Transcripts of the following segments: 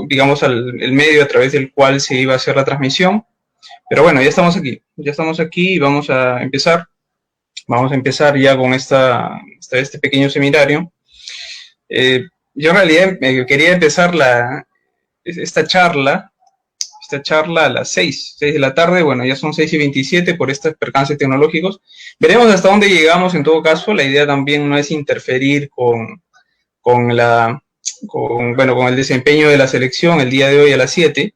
digamos, el medio a través del cual se iba a hacer la transmisión. Pero bueno, ya estamos aquí y vamos a empezar. Vamos a empezar ya con este pequeño seminario. Yo en realidad quería empezar esta charla a las 6 de la tarde. Bueno, ya son 6:27 por estos percances tecnológicos. Veremos hasta dónde llegamos en todo caso. La idea también no es interferir con el desempeño de la selección el día de hoy a las 7.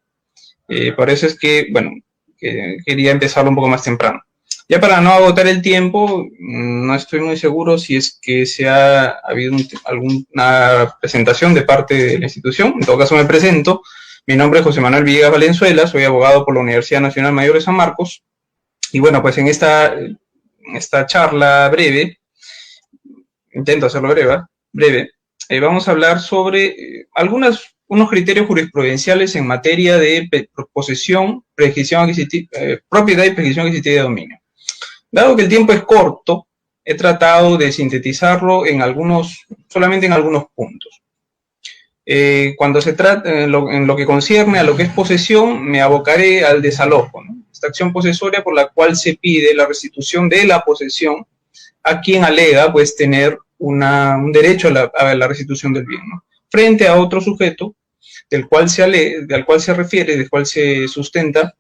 Por eso es que, bueno, quería empezarlo un poco más temprano. Ya para no agotar el tiempo, no estoy muy seguro si es que se ha habido alguna presentación de parte de la institución. En todo caso me presento. Mi nombre es José Manuel Villegas Valenzuela, soy abogado por la Universidad Nacional Mayor de San Marcos. Y bueno, pues en esta charla breve, intento hacerlo breve, vamos a hablar sobre unos criterios jurisprudenciales en materia de posesión, propiedad y prescripción adquisitiva de dominio. Dado que el tiempo es corto, he tratado de sintetizarlo solamente en algunos puntos. Cuando se trata, en lo que concierne a lo que es posesión, me abocaré al desalojo, ¿no? Esta acción posesoria por la cual se pide la restitución de la posesión a quien alega pues tener un derecho a la restitución del bien, ¿no? Frente a otro sujeto del cual se refiere, del cual se sustenta,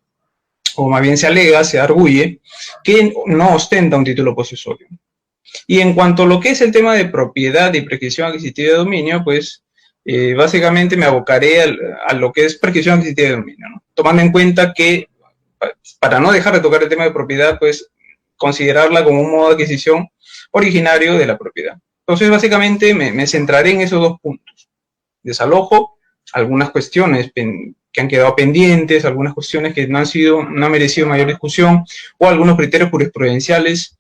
o más bien se alega, se arguye, que no ostenta un título posesorio. Y en cuanto a lo que es el tema de propiedad y prescripción adquisitiva de dominio, pues básicamente me abocaré a lo que es prescripción adquisitiva de dominio, ¿no? Tomando en cuenta que, para no dejar de tocar el tema de propiedad, pues considerarla como un modo de adquisición originario de la propiedad. Entonces, básicamente me centraré en esos dos puntos. Desalojo, algunas cuestiones que han quedado pendientes, algunas cuestiones que no han merecido mayor discusión, o algunos criterios jurisprudenciales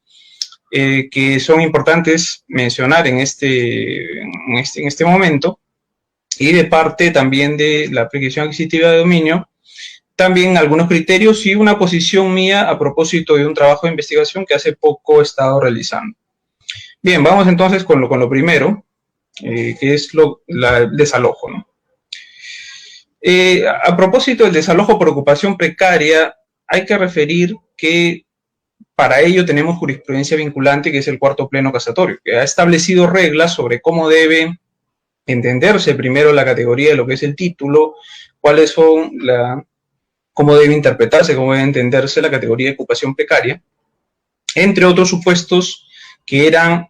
que son importantes mencionar en este momento, y de parte también de la prescripción adquisitiva de dominio, también algunos criterios y una posición mía a propósito de un trabajo de investigación que hace poco he estado realizando. Bien, vamos entonces con lo primero, que es el desalojo, ¿no? A propósito del desalojo por ocupación precaria, hay que referir que para ello tenemos jurisprudencia vinculante, que es el cuarto pleno casatorio, que ha establecido reglas sobre cómo debe entenderse primero la categoría de lo que es el título, cómo debe interpretarse, cómo debe entenderse la categoría de ocupación precaria, entre otros supuestos que eran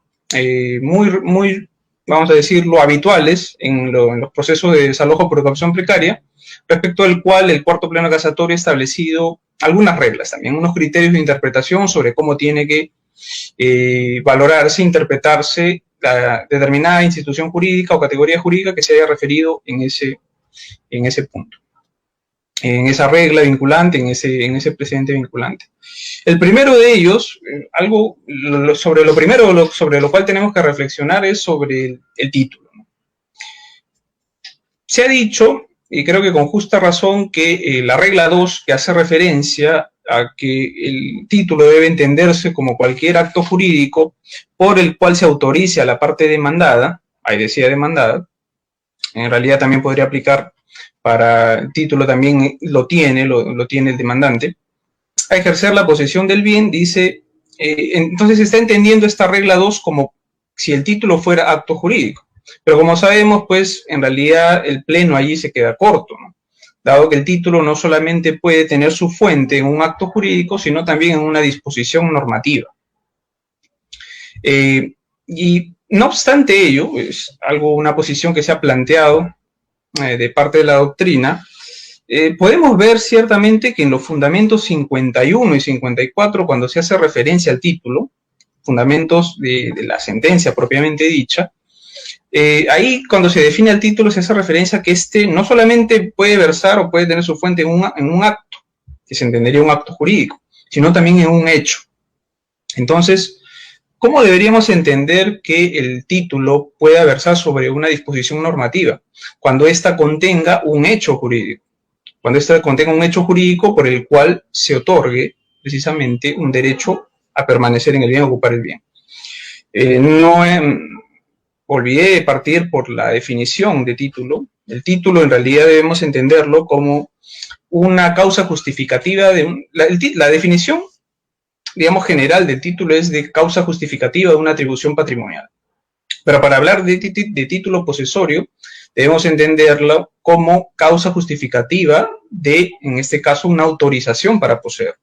muy, vamos a decirlo, habituales en los procesos de desalojo por ocupación precaria, respecto al cual el cuarto pleno casatorio ha establecido algunas reglas, también unos criterios de interpretación sobre cómo tiene que valorarse, interpretarse la determinada institución jurídica o categoría jurídica que se haya referido en ese punto, en esa regla vinculante, en ese precedente vinculante. El primero de ellos, sobre lo cual tenemos que reflexionar, es sobre el título, ¿no? Se ha dicho, y creo que con justa razón, que la regla 2, que hace referencia a que el título debe entenderse como cualquier acto jurídico por el cual se autorice a la parte demandada, ahí decía demandada, en realidad también podría aplicar para el título, también lo tiene el demandante, a ejercer la posesión del bien, dice, entonces se está entendiendo esta regla 2 como si el título fuera acto jurídico. Pero como sabemos, pues en realidad el pleno allí se queda corto, ¿no? Dado que el título no solamente puede tener su fuente en un acto jurídico, sino también en una disposición normativa. Y no obstante ello, es una posición que se ha planteado de parte de la doctrina, podemos ver ciertamente que en los fundamentos 51 y 54, cuando se hace referencia al título, fundamentos de la sentencia propiamente dicha, ahí cuando se define el título se hace referencia a que este no solamente puede versar o puede tener su fuente en un acto, que se entendería un acto jurídico, sino también en un hecho. Entonces, ¿cómo deberíamos entender que el título pueda versar sobre una disposición normativa? Cuando ésta contenga un hecho jurídico. Cuando ésta contenga un hecho jurídico por el cual se otorgue precisamente un derecho a permanecer en el bien, a ocupar el bien. Olvidé partir por la definición de título, El título en realidad debemos entenderlo como una causa justificativa de la definición, digamos, general del título es de causa justificativa de una atribución patrimonial. Pero para hablar de título posesorio, debemos entenderlo como causa justificativa de, en este caso, una autorización para poseer.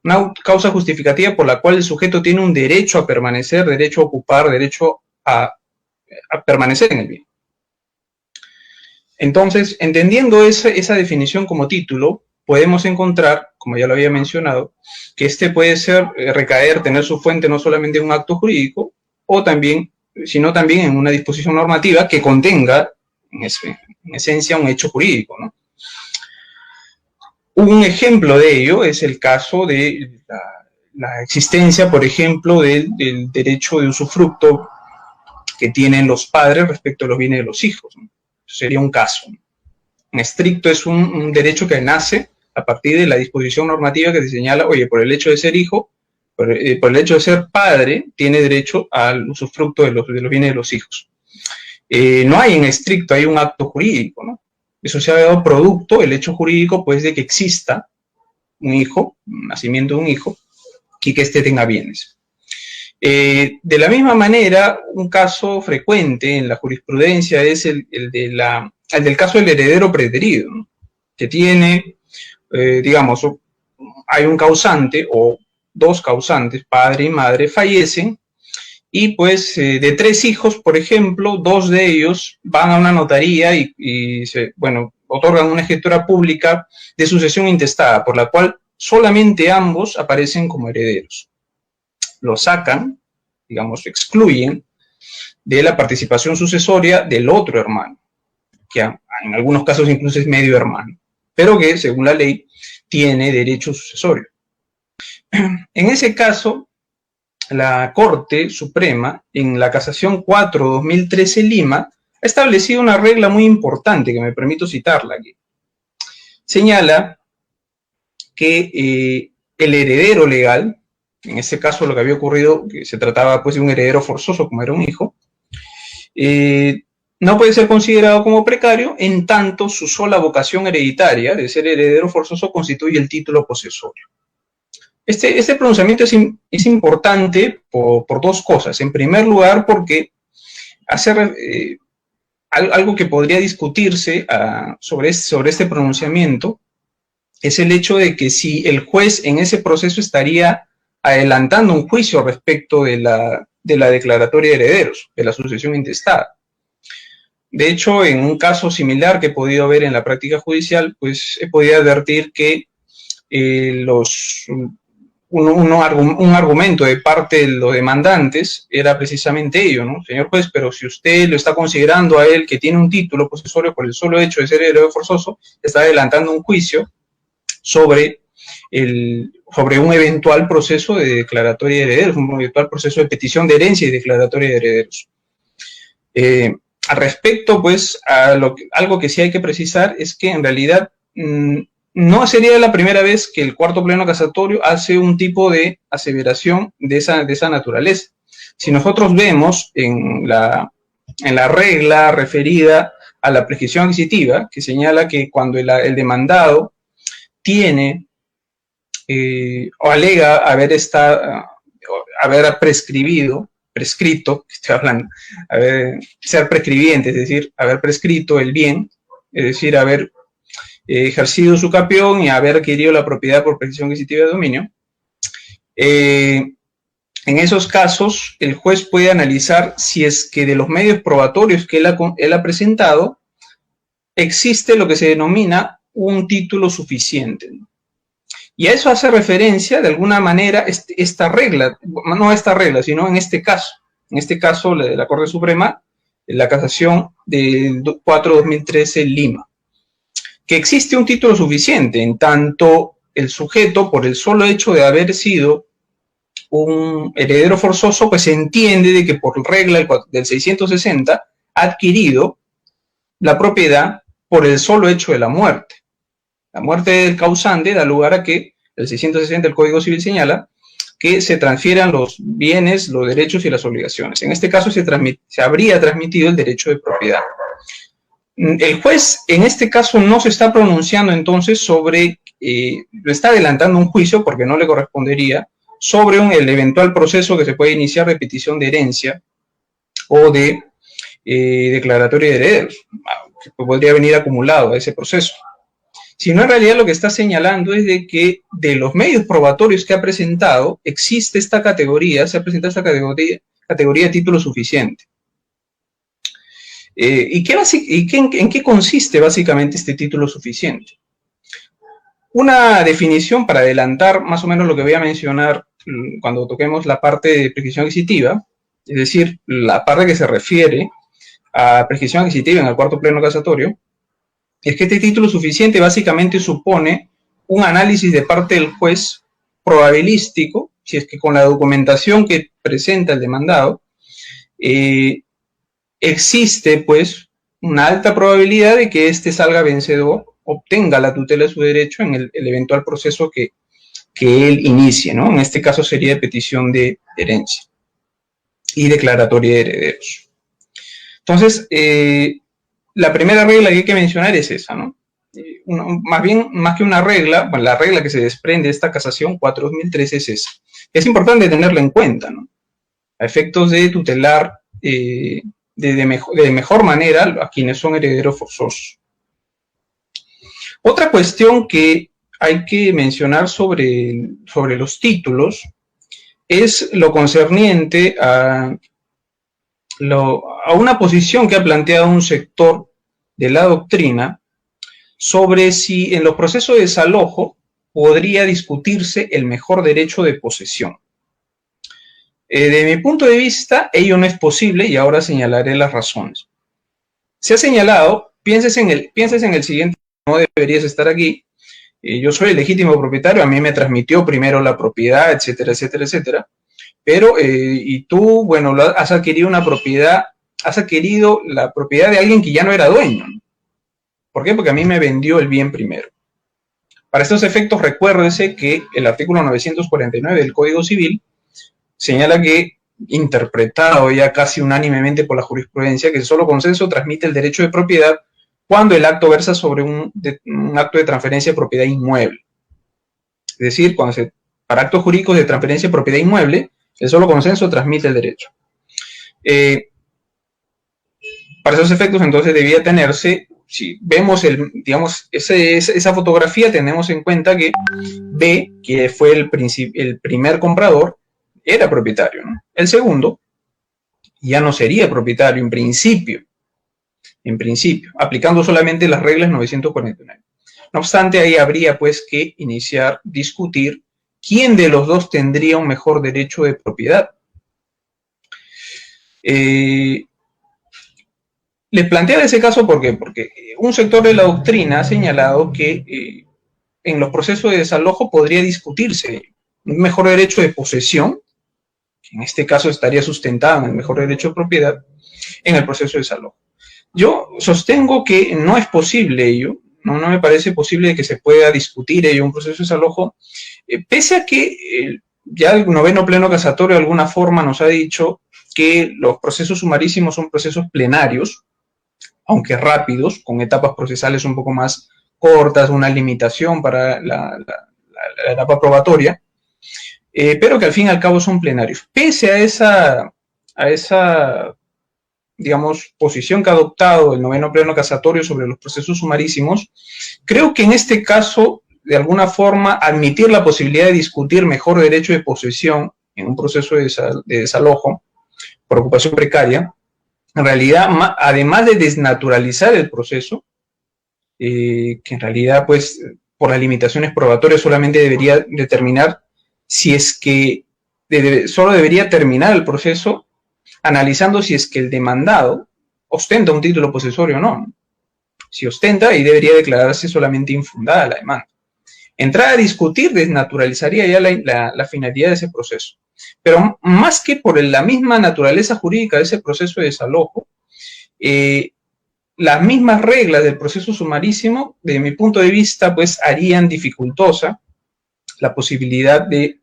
Una causa justificativa por la cual el sujeto tiene un derecho a permanecer, derecho a ocupar, derecho a permanecer en el bien. Entonces, entendiendo esa definición como título, podemos encontrar, como ya lo había mencionado, que este puede ser, tener su fuente no solamente en un acto jurídico, sino también en una disposición normativa que contenga, en esencia, un hecho jurídico, ¿no? Un ejemplo de ello es el caso de la existencia, por ejemplo, del derecho de usufructo que tienen los padres respecto a los bienes de los hijos, ¿no? Sería un caso. En estricto es un derecho que nace a partir de la disposición normativa que se señala, oye, por el hecho de ser hijo, por el hecho de ser padre, tiene derecho al usufructo de los bienes de los hijos. No hay en estricto, hay un acto jurídico, ¿no? Eso se ha dado producto, el hecho jurídico, pues, de que exista un hijo, un nacimiento de un hijo, y que éste tenga bienes. De la misma manera, un caso frecuente en la jurisprudencia es el del caso del heredero preterido, ¿no? Que tiene, digamos, hay un causante o dos causantes, padre y madre, fallecen, y pues de 3 hijos, por ejemplo, 2 de ellos van a una notaría y otorgan una escritura pública de sucesión intestada, por la cual solamente ambos aparecen como herederos. Lo sacan, digamos, excluyen de la participación sucesoria del otro hermano, que en algunos casos incluso es medio hermano, pero que según la ley tiene derecho sucesorio. En ese caso, la Corte Suprema, en la Casación 4-2013 Lima, ha establecido una regla muy importante que me permito citarla aquí. Señala que el heredero legal, en este caso lo que había ocurrido, que se trataba pues de un heredero forzoso como era un hijo, no puede ser considerado como precario en tanto su sola vocación hereditaria de ser heredero forzoso constituye el título posesorio. Este pronunciamiento es importante por 2 cosas. En primer lugar, porque hace algo que podría discutirse sobre este pronunciamiento es el hecho de que si el juez en ese proceso estaría adelantando un juicio respecto de la declaratoria de herederos, de la sucesión intestada. De hecho, en un caso similar que he podido ver en la práctica judicial, pues he podido advertir que un argumento de parte de los demandantes era precisamente ello, ¿no? Señor juez, pero si usted lo está considerando a él que tiene un título posesorio por el solo hecho de ser heredero forzoso, está adelantando un juicio sobre un eventual proceso de declaratoria de herederos, un eventual proceso de petición de herencia y declaratoria de herederos. Al respecto, pues, algo que sí hay que precisar es que en realidad no sería la primera vez que el cuarto pleno casatorio hace un tipo de aseveración de esa naturaleza. Si nosotros vemos en la regla referida a la prescripción adquisitiva, que señala que cuando el demandado tiene o alega haber prescrito, estoy hablando, ser prescribiente, es decir, haber prescrito el bien, es decir, haber ejercido su capión y haber adquirido la propiedad por prescripción adquisitiva de dominio. En esos casos, el juez puede analizar si es que de los medios probatorios que él ha presentado, existe lo que se denomina un título suficiente. Y a eso hace referencia, de alguna manera, esta regla, no esta regla, sino en este caso, la Corte Suprema, la Casación del 4-2013 Lima, que existe un título suficiente, en tanto el sujeto, por el solo hecho de haber sido un heredero forzoso, pues se entiende de que por regla del 660 ha adquirido la propiedad por el solo hecho de la muerte. La muerte del causante da lugar a que el 660 del Código Civil señala que se transfieran los bienes, los derechos y las obligaciones. En este caso se habría transmitido el derecho de propiedad. El juez en este caso no se está pronunciando entonces sobre, lo está adelantando un juicio porque no le correspondería, sobre el eventual proceso que se puede iniciar de petición de herencia o de declaratoria de herederos, que podría venir acumulado a ese proceso. Sino en realidad lo que está señalando es de que de los medios probatorios que ha presentado, existe esta categoría, se ha presentado esta categoría de título suficiente. ¿En qué consiste básicamente este título suficiente? Una definición para adelantar más o menos lo que voy a mencionar cuando toquemos la parte de prescripción adquisitiva, es decir, la parte que se refiere a prescripción adquisitiva en el cuarto pleno casatorio, es que este título suficiente básicamente supone un análisis de parte del juez probabilístico, si es que con la documentación que presenta el demandado, existe pues una alta probabilidad de que éste salga vencedor, obtenga la tutela de su derecho en el eventual proceso que él inicie, ¿no? En este caso sería de petición de herencia y declaratoria de herederos. Entonces, la primera regla que hay que mencionar es esa, ¿no? Más que una regla, bueno, la regla que se desprende de esta casación 4.013 es esa. Es importante tenerla en cuenta, ¿no? A efectos de tutelar de mejor manera a quienes son herederos forzosos. Otra cuestión que hay que mencionar sobre los títulos es lo concerniente a una posición que ha planteado un sector de la doctrina sobre si en los procesos de desalojo podría discutirse el mejor derecho de posesión. De mi punto de vista, ello no es posible y ahora señalaré las razones. Se ha señalado, pienses en el siguiente, no deberías estar aquí, yo soy el legítimo propietario, a mí me transmitió primero la propiedad, etcétera, etcétera, etcétera, pero, y tú, bueno, has adquirido una propiedad, has adquirido la propiedad de alguien que ya no era dueño. ¿Por qué? Porque a mí me vendió el bien primero. Para estos efectos, recuérdese que el artículo 949 del Código Civil señala que, interpretado ya casi unánimemente por la jurisprudencia, que el solo consenso transmite el derecho de propiedad cuando el acto versa sobre un acto de transferencia de propiedad inmueble. Es decir, para actos jurídicos de transferencia de propiedad inmueble, el solo consenso transmite el derecho. Para esos efectos, entonces, debía tenerse, si vemos esa fotografía, tenemos en cuenta que B, que fue el primer comprador, era propietario, ¿no? El segundo ya no sería propietario en principio, aplicando solamente las reglas 949. No obstante, ahí habría pues que discutir quién de los dos tendría un mejor derecho de propiedad. Les planteaba ese caso porque un sector de la doctrina ha señalado que en los procesos de desalojo podría discutirse un mejor derecho de posesión, que en este caso estaría sustentado en el mejor derecho de propiedad, en el proceso de desalojo. Yo sostengo que no es posible ello, no me parece posible que se pueda discutir ello, un proceso de desalojo, pese a que ya el noveno pleno casatorio de alguna forma nos ha dicho que los procesos sumarísimos son procesos plenarios, aunque rápidos, con etapas procesales un poco más cortas, una limitación para la etapa probatoria, pero que al fin y al cabo son plenarios. Pese a esa digamos, posición que ha adoptado el noveno pleno casatorio sobre los procesos sumarísimos, creo que en este caso, de alguna forma, admitir la posibilidad de discutir mejor derecho de posesión en un proceso de desalojo por ocupación precaria, en realidad, además de desnaturalizar el proceso, que en realidad, pues, por las limitaciones probatorias solamente debería determinar si es que solo debería terminar el proceso analizando si es que el demandado ostenta un título posesorio o no. Si ostenta, ahí debería declararse solamente infundada la demanda. Entrar a discutir desnaturalizaría ya la finalidad de ese proceso. Pero más que por la misma naturaleza jurídica de ese proceso de desalojo, las mismas reglas del proceso sumarísimo, desde mi punto de vista, pues harían dificultosa la posibilidad de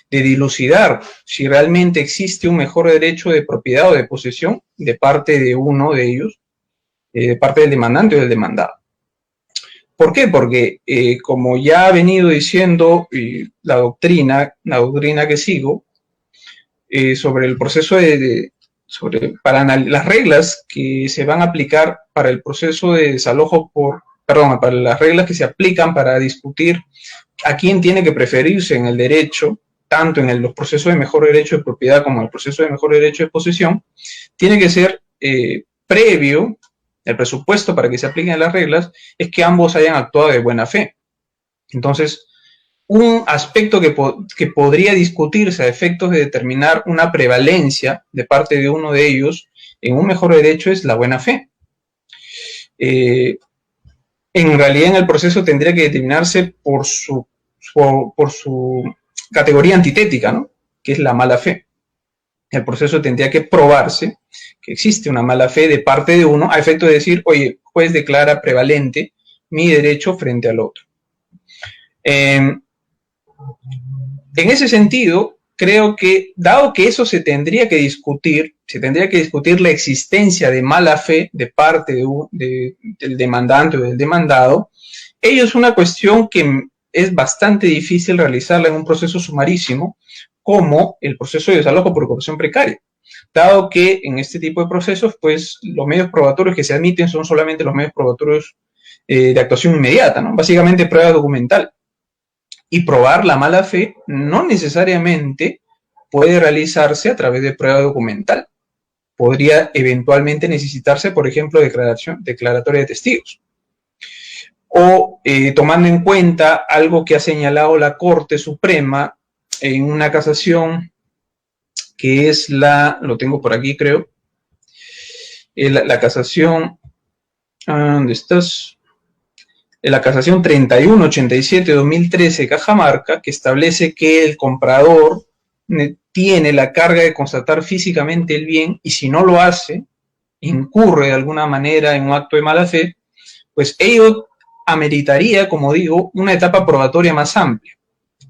dilucidar si realmente existe un mejor derecho de propiedad o de posesión de parte de uno de ellos de parte del demandante o del demandado. ¿Por qué? Porque como ya ha venido diciendo la doctrina que sigo, sobre el proceso para las reglas que se van a aplicar para el proceso de desalojo para las reglas que se aplican para discutir a quién tiene que preferirse en el derecho, tanto en los procesos de mejor derecho de propiedad como en el proceso de mejor derecho de posesión, tiene que ser previo. El presupuesto para que se apliquen las reglas es que ambos hayan actuado de buena fe. Entonces, un aspecto que podría discutirse a efectos de determinar una prevalencia de parte de uno de ellos en un mejor derecho es la buena fe. En realidad, en el proceso tendría que determinarse por su categoría antitética, ¿no? Que es la mala fe. El proceso tendría que probarse que existe una mala fe de parte de uno a efecto de decir, oye, juez declara prevalente mi derecho frente al otro. En ese sentido, creo que, dado que eso se tendría que discutir la existencia de mala fe de parte del demandante o del demandado, ello es una cuestión que es bastante difícil realizarla en un proceso sumarísimo, como el proceso de desalojo por ocupación precaria, dado que en este tipo de procesos, pues, los medios probatorios que se admiten son solamente los medios probatorios de actuación inmediata, ¿no? Básicamente prueba documental. Y probar la mala fe no necesariamente puede realizarse a través de prueba documental. Podría eventualmente necesitarse, por ejemplo, declaratoria de testigos. O tomando en cuenta algo que ha señalado la Corte Suprema en una casación que es lo tengo por aquí, creo, la casación, ¿dónde estás? La casación 3187-2013 Cajamarca, que establece que el comprador tiene la carga de constatar físicamente el bien y si no lo hace, incurre de alguna manera en un acto de mala fe, pues ello ameritaría, como digo, una etapa probatoria más amplia,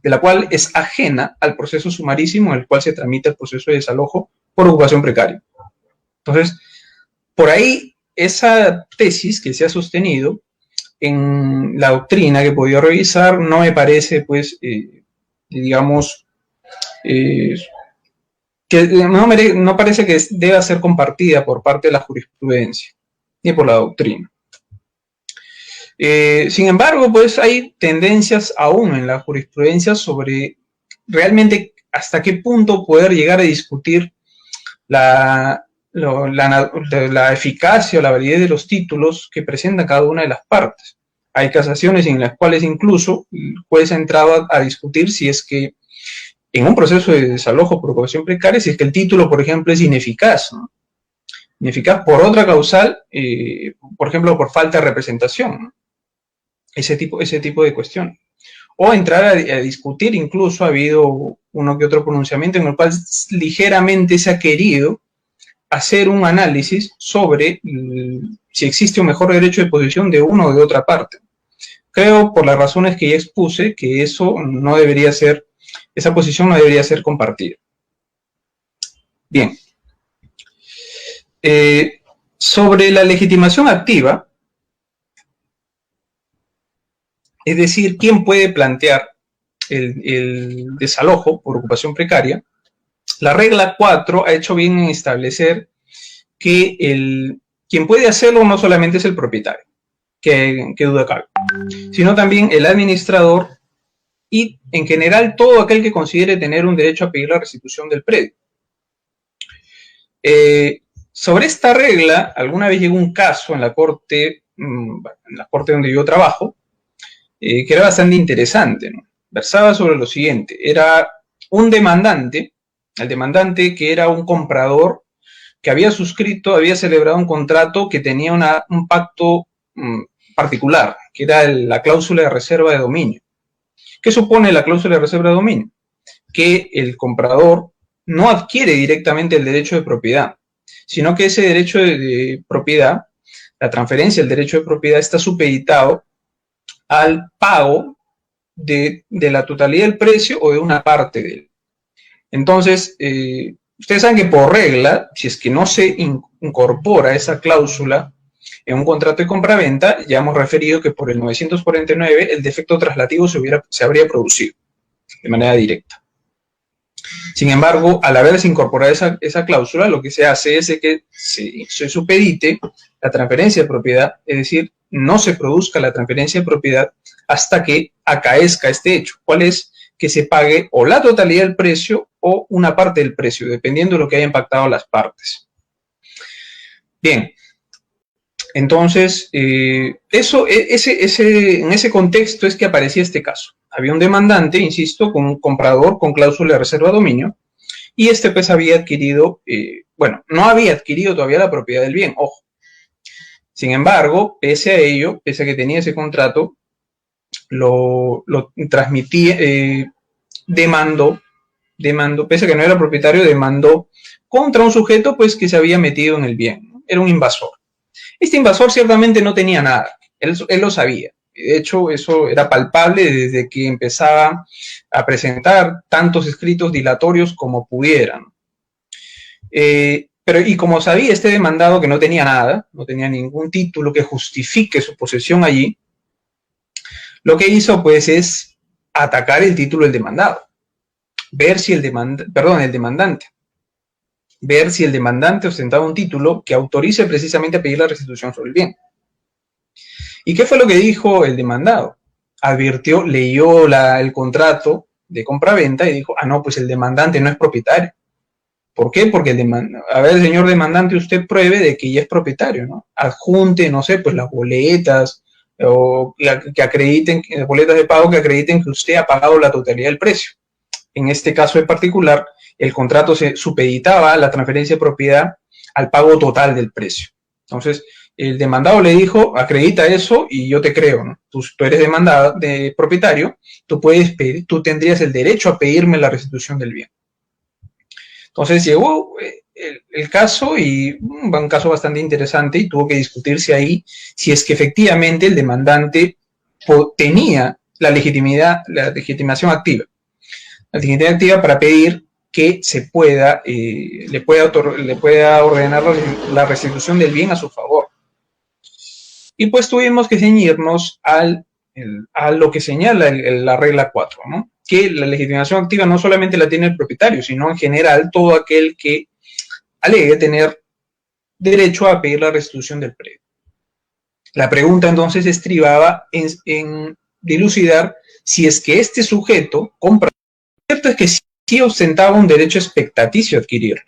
de la cual es ajena al proceso sumarísimo en el cual se tramita el proceso de desalojo por ocupación precaria. Entonces, por ahí, esa tesis que se ha sostenido en la doctrina que he podido revisar no me parece, pues, digamos, que no parece que deba ser compartida por parte de la jurisprudencia ni por la doctrina. Sin embargo, pues hay tendencias aún en la jurisprudencia sobre realmente hasta qué punto poder llegar a discutir la eficacia o la validez de los títulos que presenta cada una de las partes. Hay casaciones en las cuales incluso el juez ha entrado a discutir si es que en un proceso de desalojo por ocupación precaria, si es que el título, por ejemplo, es ineficaz, ¿no? Ineficaz por otra causal, por ejemplo, por falta de representación, ¿no? Ese tipo de cuestión. O entrar a discutir, incluso ha habido uno que otro pronunciamiento en el cual ligeramente se ha querido hacer un análisis sobre si existe un mejor derecho de posesión de uno o de otra parte. Creo, por las razones que ya expuse, que esa posición no debería ser compartida. Bien. Sobre la legitimación activa, es decir, ¿quién puede plantear el desalojo por ocupación precaria? La regla 4 ha hecho bien en establecer que quien puede hacerlo no solamente es el propietario, que duda cabe, sino también el administrador y, en general, todo aquel que considere tener un derecho a pedir la restitución del predio. Sobre esta regla, alguna vez llegó un caso en la corte donde yo trabajo, que era bastante interesante, ¿no? Versaba sobre lo siguiente: era un demandante, el demandante que era un comprador que había celebrado un contrato que tenía un pacto particular, que era la cláusula de reserva de dominio. ¿Qué supone la cláusula de reserva de dominio? Que el comprador no adquiere directamente el derecho de propiedad, sino que ese derecho de propiedad, la transferencia del derecho de propiedad, está supeditado al pago de la totalidad del precio o de una parte de él. Entonces, ustedes saben que por regla, si es que no se incorpora esa cláusula En un contrato de compraventa ya hemos referido que por el 949 el defecto traslativo se habría producido de manera directa. Sin embargo, al haberse incorporado esa cláusula, lo que se hace es que se supedite la transferencia de propiedad, es decir, no se produzca la transferencia de propiedad hasta que acaezca este hecho. ¿Cuál es? Que se pague o la totalidad del precio o una parte del precio, dependiendo de lo que haya impactado las partes. Bien, entonces, en ese contexto es que aparecía este caso. Había un demandante, insisto, con un comprador con cláusula de reserva de dominio, y este pues había adquirido, no había adquirido todavía la propiedad del bien, ojo. Sin embargo, pese a ello, pese a que tenía ese contrato, lo transmitía, demandó, pese a que no era propietario, demandó contra un sujeto pues que se había metido en el bien, ¿no? Era un invasor. Este invasor ciertamente no tenía nada, él lo sabía. De hecho, eso era palpable desde que empezaba a presentar tantos escritos dilatorios como pudieran. Y como sabía este demandado que no tenía nada, no tenía ningún título que justifique su posesión allí, lo que hizo pues es atacar el título del demandado, ver si el demandante ostentaba un título que autorice precisamente a pedir la restitución sobre el bien. ¿Y qué fue lo que dijo el demandado? Leyó el contrato de compraventa y dijo, no, pues el demandante no es propietario. ¿Por qué? Porque señor demandante, usted pruebe de que ya es propietario, ¿no? Adjunte, no sé, pues las boletas, o que acrediten, boletas de pago que acrediten que usted ha pagado la totalidad del precio. En este caso en particular, el contrato se supeditaba la transferencia de propiedad al pago total del precio. Entonces, el demandado le dijo, acredita eso y yo te creo, ¿no? Tú eres propietario, tú tendrías el derecho a pedirme la restitución del bien. Entonces llegó el caso, y un caso bastante interesante, y tuvo que discutirse ahí si es que efectivamente el demandante tenía la legitimación activa. La legitimación activa para pedir que le pueda ordenar la restitución del bien a su favor. Y pues tuvimos que ceñirnos a lo que señala la regla 4, ¿no? Que la legitimación activa no solamente la tiene el propietario, sino en general todo aquel que alegue tener derecho a pedir la restitución del predio. La pregunta entonces estribaba en dilucidar si es que este sujeto compra. Cierto es que sí ostentaba un derecho expectaticio a adquirirlo.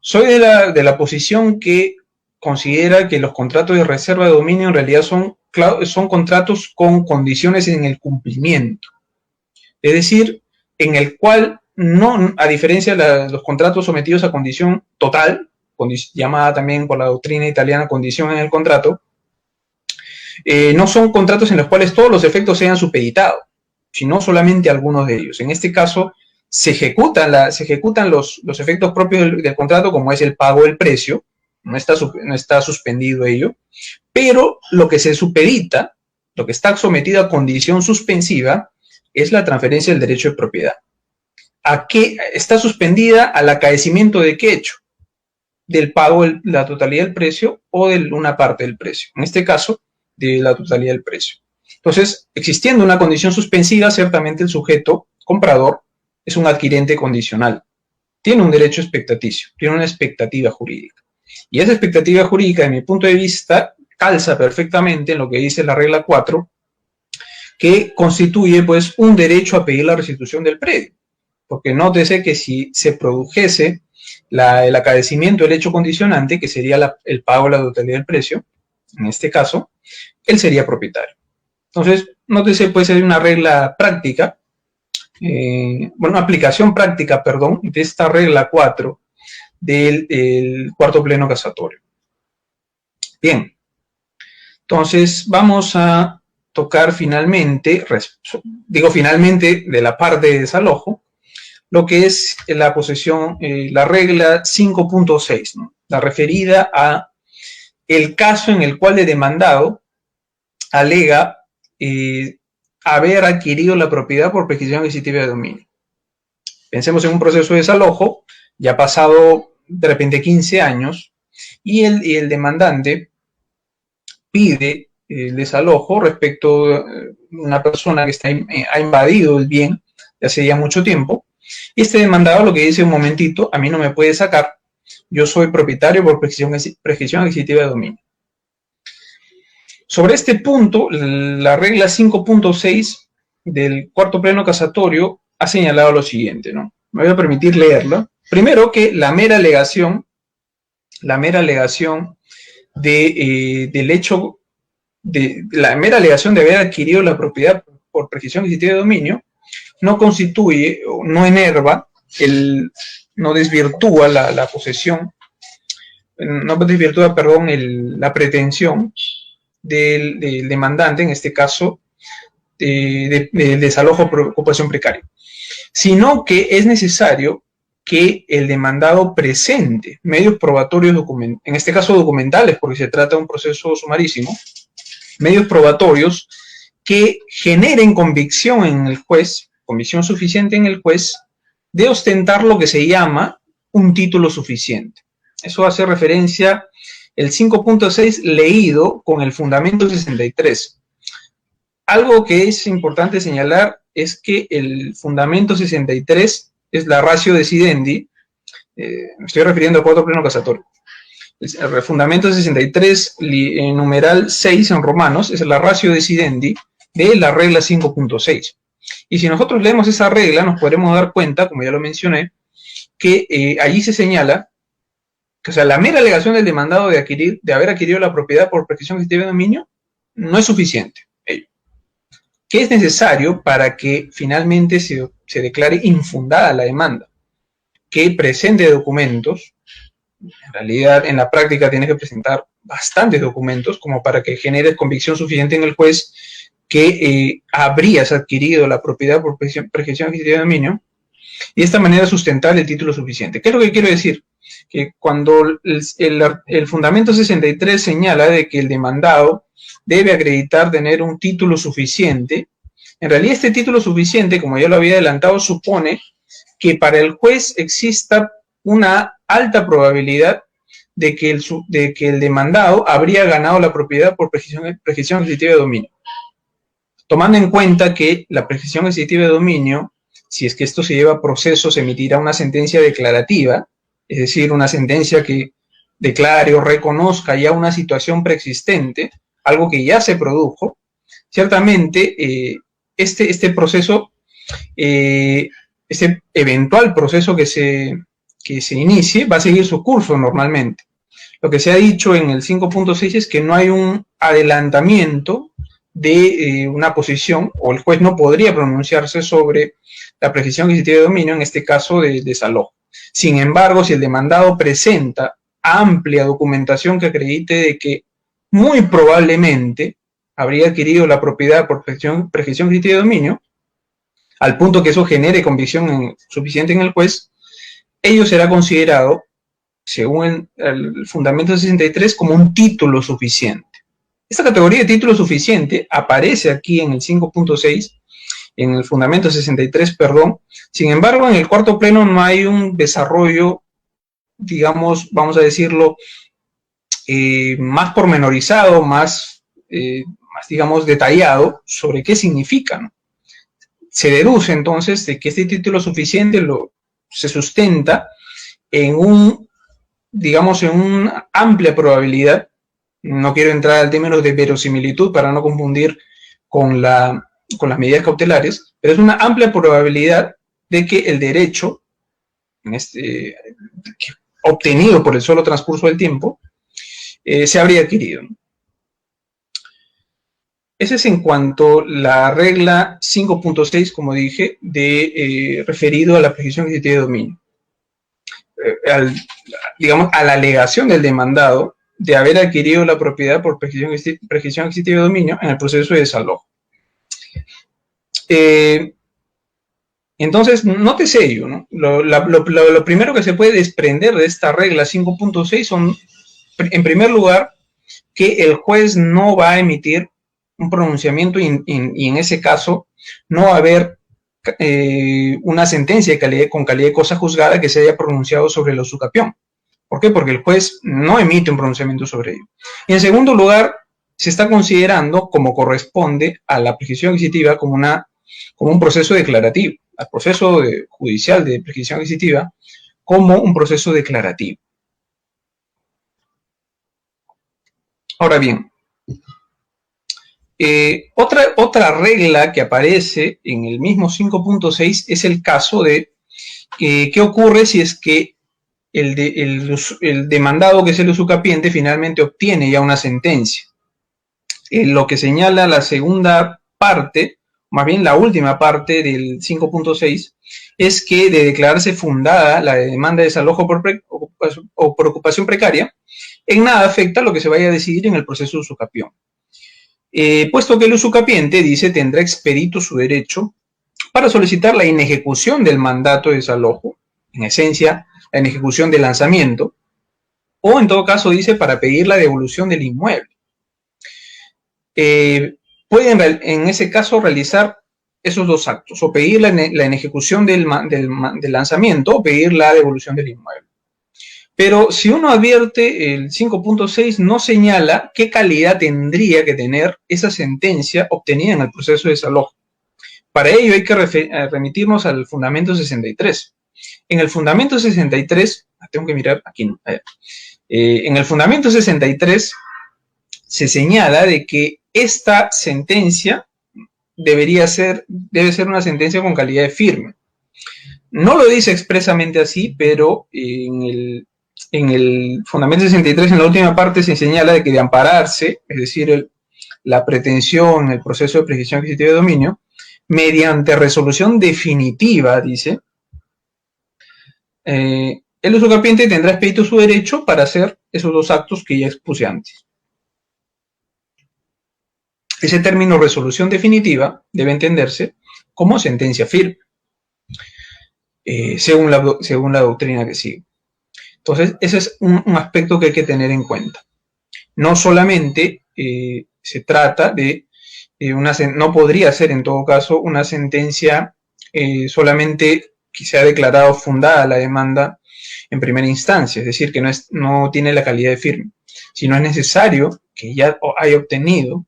Soy de la posición que considera que los contratos de reserva de dominio en realidad son contratos con condiciones en el cumplimiento. Es decir, en el cual no, a diferencia de los contratos sometidos a condición total, llamada también por la doctrina italiana condición en el contrato, no son contratos en los cuales todos los efectos sean supeditados, sino solamente algunos de ellos. En este caso, se ejecutan los efectos propios del contrato, como es el pago del precio, no está suspendido ello, pero lo que se supedita, lo que está sometido a condición suspensiva, es la transferencia del derecho de propiedad. ¿A qué está suspendida? Al acaecimiento de qué hecho? Del pago de la totalidad del precio o de una parte del precio. En este caso, de la totalidad del precio. Entonces, existiendo una condición suspensiva, ciertamente el sujeto comprador es un adquirente condicional. Tiene un derecho expectaticio, tiene una expectativa jurídica. Y esa expectativa jurídica, de mi punto de vista, calza perfectamente en lo que dice la regla 4, que constituye pues un derecho a pedir la restitución del predio. Porque nótese que si se produjese el acaecimiento del hecho condicionante, que sería el pago de la totalidad del precio, en este caso, él sería propietario. Entonces, nótese pues hay una regla práctica, una aplicación práctica, perdón, de esta regla 4 del cuarto pleno casatorio. Bien, entonces vamos a tocar finalmente de la parte de desalojo, lo que es la posesión, la regla 5.6, ¿no? La referida a el caso en el cual el demandado alega haber adquirido la propiedad por prescripción adquisitiva de dominio. Pensemos en un proceso de desalojo, ya pasado de repente 15 años, y el demandante pide el desalojo respecto a una persona que ha invadido el bien de hace ya mucho tiempo. Y este demandado lo que dice: un momentito, a mí no me puede sacar, yo soy propietario por prescripción adquisitiva de dominio. Sobre este punto, la regla 5.6 del cuarto pleno casatorio ha señalado lo siguiente, ¿no? Me voy a permitir leerla. Primero, que la mera alegación del hecho de la mera alegación de haber adquirido la propiedad por prescripción adquisitiva de dominio no constituye, no enerva, no desvirtúa la posesión, no desvirtúa, perdón, la pretensión del demandante, en este caso, de desalojo por ocupación precaria, sino que es necesario que el demandado presente medios probatorios, en este caso documentales, porque se trata de un proceso sumarísimo, medios probatorios que generen convicción en el juez, convicción suficiente en el juez, de ostentar lo que se llama un título suficiente. Eso hace referencia el 5.6 leído con el fundamento 63. Algo que es importante señalar es que el fundamento 63 es la ratio decidendi, me estoy refiriendo a cuarto pleno casatorio. El fundamento 63, en numeral 6 en romanos, es la ratio decidendi de la regla 5.6. Y si nosotros leemos esa regla, nos podremos dar cuenta, como ya lo mencioné, que allí se señala que, o sea, la mera alegación del demandado de haber adquirido la propiedad por prescripción adquisitiva de dominio no es suficiente. ¿Qué es necesario para que finalmente se declare infundada la demanda? Que presente documentos. En realidad, en la práctica tienes que presentar bastantes documentos como para que generes convicción suficiente en el juez que habrías adquirido la propiedad por prescripción adquisitiva de dominio, y de esta manera sustentar el título suficiente. ¿Qué es lo que quiero decir? Que cuando el fundamento 63 señala de que el demandado debe acreditar tener un título suficiente, en realidad este título suficiente, como ya lo había adelantado, supone que para el juez exista una alta probabilidad de que el demandado habría ganado la propiedad por prescripción adquisitiva de dominio. Tomando en cuenta que la prescripción adquisitiva de dominio, si es que esto se lleva a proceso, se emitirá una sentencia declarativa, es decir, una sentencia que declare o reconozca ya una situación preexistente, algo que ya se produjo. Ciertamente, este proceso, este eventual proceso que se inicie, va a seguir su curso normalmente. Lo que se ha dicho en el 5.6 es que no hay un adelantamiento de una posición, o el juez no podría pronunciarse sobre la prescripción adquisitiva de dominio, en este caso de desalojo. Sin embargo, si el demandado presenta amplia documentación que acredite de que muy probablemente habría adquirido la propiedad por prescripción adquisitiva de dominio, al punto que eso genere convicción suficiente en el juez, ello será considerado, según el fundamento 63, como un título suficiente. Esta categoría de título suficiente aparece aquí en el 5.6, en el fundamento 63, perdón. Sin embargo, en el cuarto pleno no hay un desarrollo, digamos, vamos a decirlo, más pormenorizado, más, digamos, detallado sobre qué significa, ¿no? Se deduce entonces de que este título suficiente se sustenta en digamos, en una amplia probabilidad. No quiero entrar al término de verosimilitud para no confundir con las medidas cautelares, pero es una amplia probabilidad de que el derecho obtenido por el solo transcurso del tiempo se habría adquirido. Ese es en cuanto a la regla 5.6, como dije, referido a la prescripción adquisitiva de dominio. Digamos, a la alegación del demandado de haber adquirido la propiedad por prescripción adquisitiva de dominio en el proceso de desalojo. Entonces, nótese ello, ¿no? Lo primero que se puede desprender de esta regla 5.6 son, en primer lugar, que el juez no va a emitir un pronunciamiento y en ese caso no va a haber una sentencia con calidad de cosa juzgada que se haya pronunciado sobre el usucapión. ¿Por qué? Porque el juez no emite un pronunciamiento sobre ello. Y en segundo lugar, se está considerando, como corresponde a la prescripción adquisitiva, como un proceso declarativo, al proceso judicial de prescripción adquisitiva como un proceso declarativo. Ahora bien, otra regla que aparece en el mismo 5.6 es el caso de qué ocurre si es que el demandado, que es el usucapiente, finalmente obtiene ya una sentencia. Lo que señala la segunda parte, más bien la última parte del 5.6, es que de declararse fundada la demanda de desalojo por ocupación precaria, en nada afecta lo que se vaya a decidir en el proceso de usucapión. Puesto que el usucapiente, dice, tendrá expedito su derecho para solicitar la inejecución del mandato de desalojo, en esencia, la inejecución del lanzamiento, o en todo caso, dice, para pedir la devolución del inmueble. Pueden en ese caso realizar esos dos actos, o pedir la inejecución del lanzamiento o pedir la devolución del inmueble. Pero si uno advierte, el 5.6 no señala qué calidad tendría que tener esa sentencia obtenida en el proceso de desalojo. Para ello hay que remitirnos al fundamento 63. En el fundamento 63, tengo que mirar aquí, no, en el fundamento 63 se señala de que esta sentencia debe ser una sentencia con calidad de firme. No lo dice expresamente así, pero en el fundamento 63, en la última parte, se señala de que de ampararse, es decir, la pretensión, el proceso de prescripción adquisitiva de dominio, mediante resolución definitiva, dice, el usucapiente tendrá expedito su derecho para hacer esos dos actos que ya expuse antes. Ese término resolución definitiva debe entenderse como sentencia firme, según la doctrina que sigue. Entonces, ese es un aspecto que hay que tener en cuenta. No solamente se trata de no podría ser en todo caso una sentencia solamente que se ha declarado fundada la demanda en primera instancia, es decir, que no tiene la calidad de firme, sino es necesario que ya haya obtenido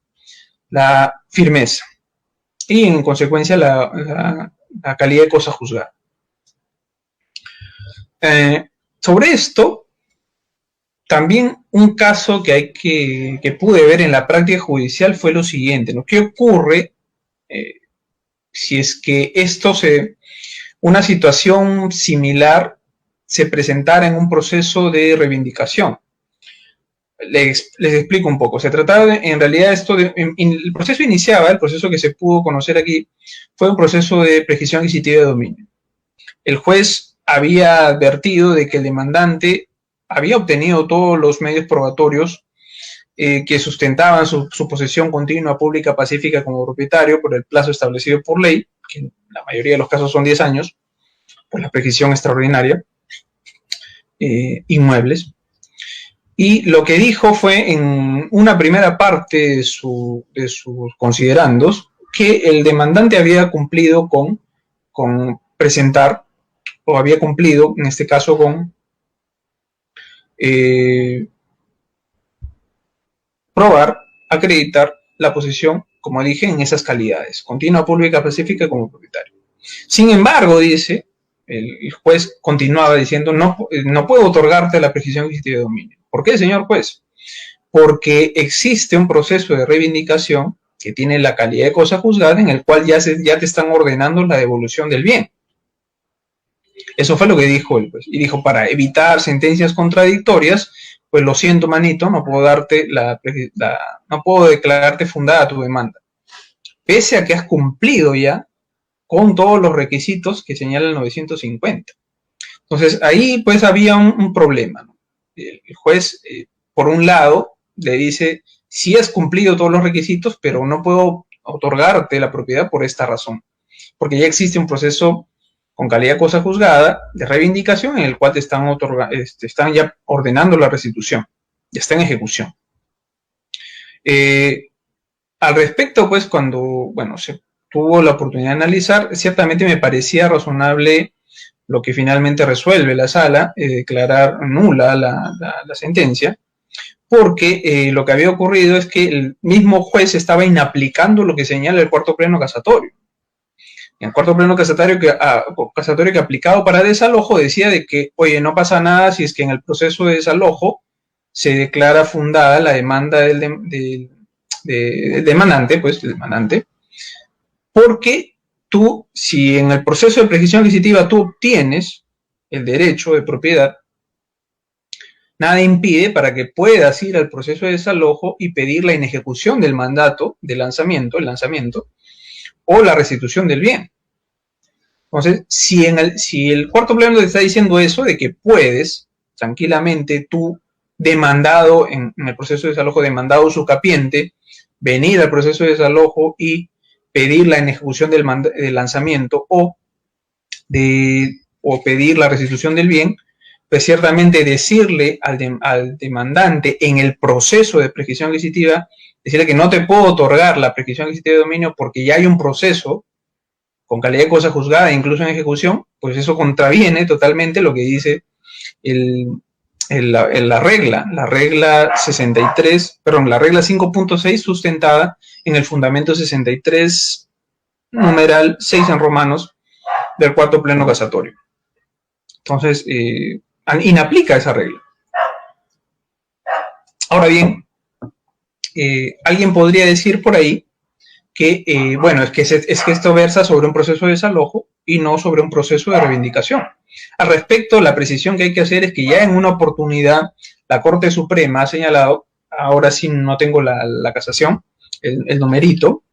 la firmeza y en consecuencia la calidad de cosa juzgada. Sobre esto, también un caso que pude ver en la práctica judicial fue lo siguiente, ¿no? ¿Qué ocurre si es que una situación similar se presentara en un proceso de reivindicación? Les explico un poco. Se trataba en realidad el proceso iniciaba, el proceso que se pudo conocer aquí, fue un proceso de prescripción adquisitiva de dominio. El juez había advertido de que el demandante había obtenido todos los medios probatorios que sustentaban su posesión continua, pública, pacífica como propietario por el plazo establecido por ley, que en la mayoría de los casos son 10 años, por la prescripción extraordinaria, inmuebles. Y lo que dijo fue en una primera parte de sus considerandos que el demandante había cumplido con presentar, o había cumplido, en este caso, con probar, acreditar la posesión, como dije, en esas calidades, continua, pública, pacífica como propietario. Sin embargo, dice, el juez continuaba diciendo, no puedo otorgarte la prescripción adquisitiva de dominio. ¿Por qué, señor juez? Porque existe un proceso de reivindicación que tiene la calidad de cosa juzgada en el cual ya te están ordenando la devolución del bien. Eso fue lo que dijo el juez. Y dijo, para evitar sentencias contradictorias, pues lo siento, manito, no puedo declararte fundada tu demanda. Pese a que has cumplido ya con todos los requisitos que señala el 950. Entonces, ahí pues había un problema, ¿no? El juez, por un lado, le dice, sí has cumplido todos los requisitos, pero no puedo otorgarte la propiedad por esta razón. Porque ya existe un proceso con calidad de cosa juzgada de reivindicación en el cual te están ya ordenando la restitución. Ya está en ejecución. Al respecto, pues, cuando, se tuvo la oportunidad de analizar, ciertamente me parecía razonable lo que finalmente resuelve la sala, declarar nula la sentencia, porque lo que había ocurrido es que el mismo juez estaba inaplicando lo que señala el cuarto pleno casatorio. En el cuarto pleno casatorio que aplicado para desalojo decía de que, oye, no pasa nada si es que en el proceso de desalojo se declara fundada la demanda del demandante, pues, el demandante, porque tú, si en el proceso de prescripción adquisitiva tú obtienes el derecho de propiedad, nada impide para que puedas ir al proceso de desalojo y pedir la inejecución del mandato de lanzamiento, el lanzamiento, o la restitución del bien. Entonces, si el cuarto pleno te está diciendo eso, de que puedes tranquilamente tú, demandado en el proceso de desalojo, demandado sucapiente, venir al proceso de desalojo y pedir la inejecución del lanzamiento o pedir la restitución del bien, pues ciertamente decirle al demandante en el proceso de prescripción adquisitiva, decirle que no te puedo otorgar la prescripción adquisitiva de dominio porque ya hay un proceso con calidad de cosa juzgada e incluso en ejecución, pues eso contraviene totalmente lo que dice la regla 63, perdón, la regla 5.6 sustentada en el fundamento 63, numeral 6 en romanos, del cuarto pleno casatorio. Entonces, inaplica esa regla. Ahora bien, alguien podría decir por ahí que, bueno, es que esto versa sobre un proceso de desalojo y no sobre un proceso de reivindicación. Al respecto, la precisión que hay que hacer es que ya en una oportunidad la Corte Suprema ha señalado, ahora sí no tengo la casación, el numerito,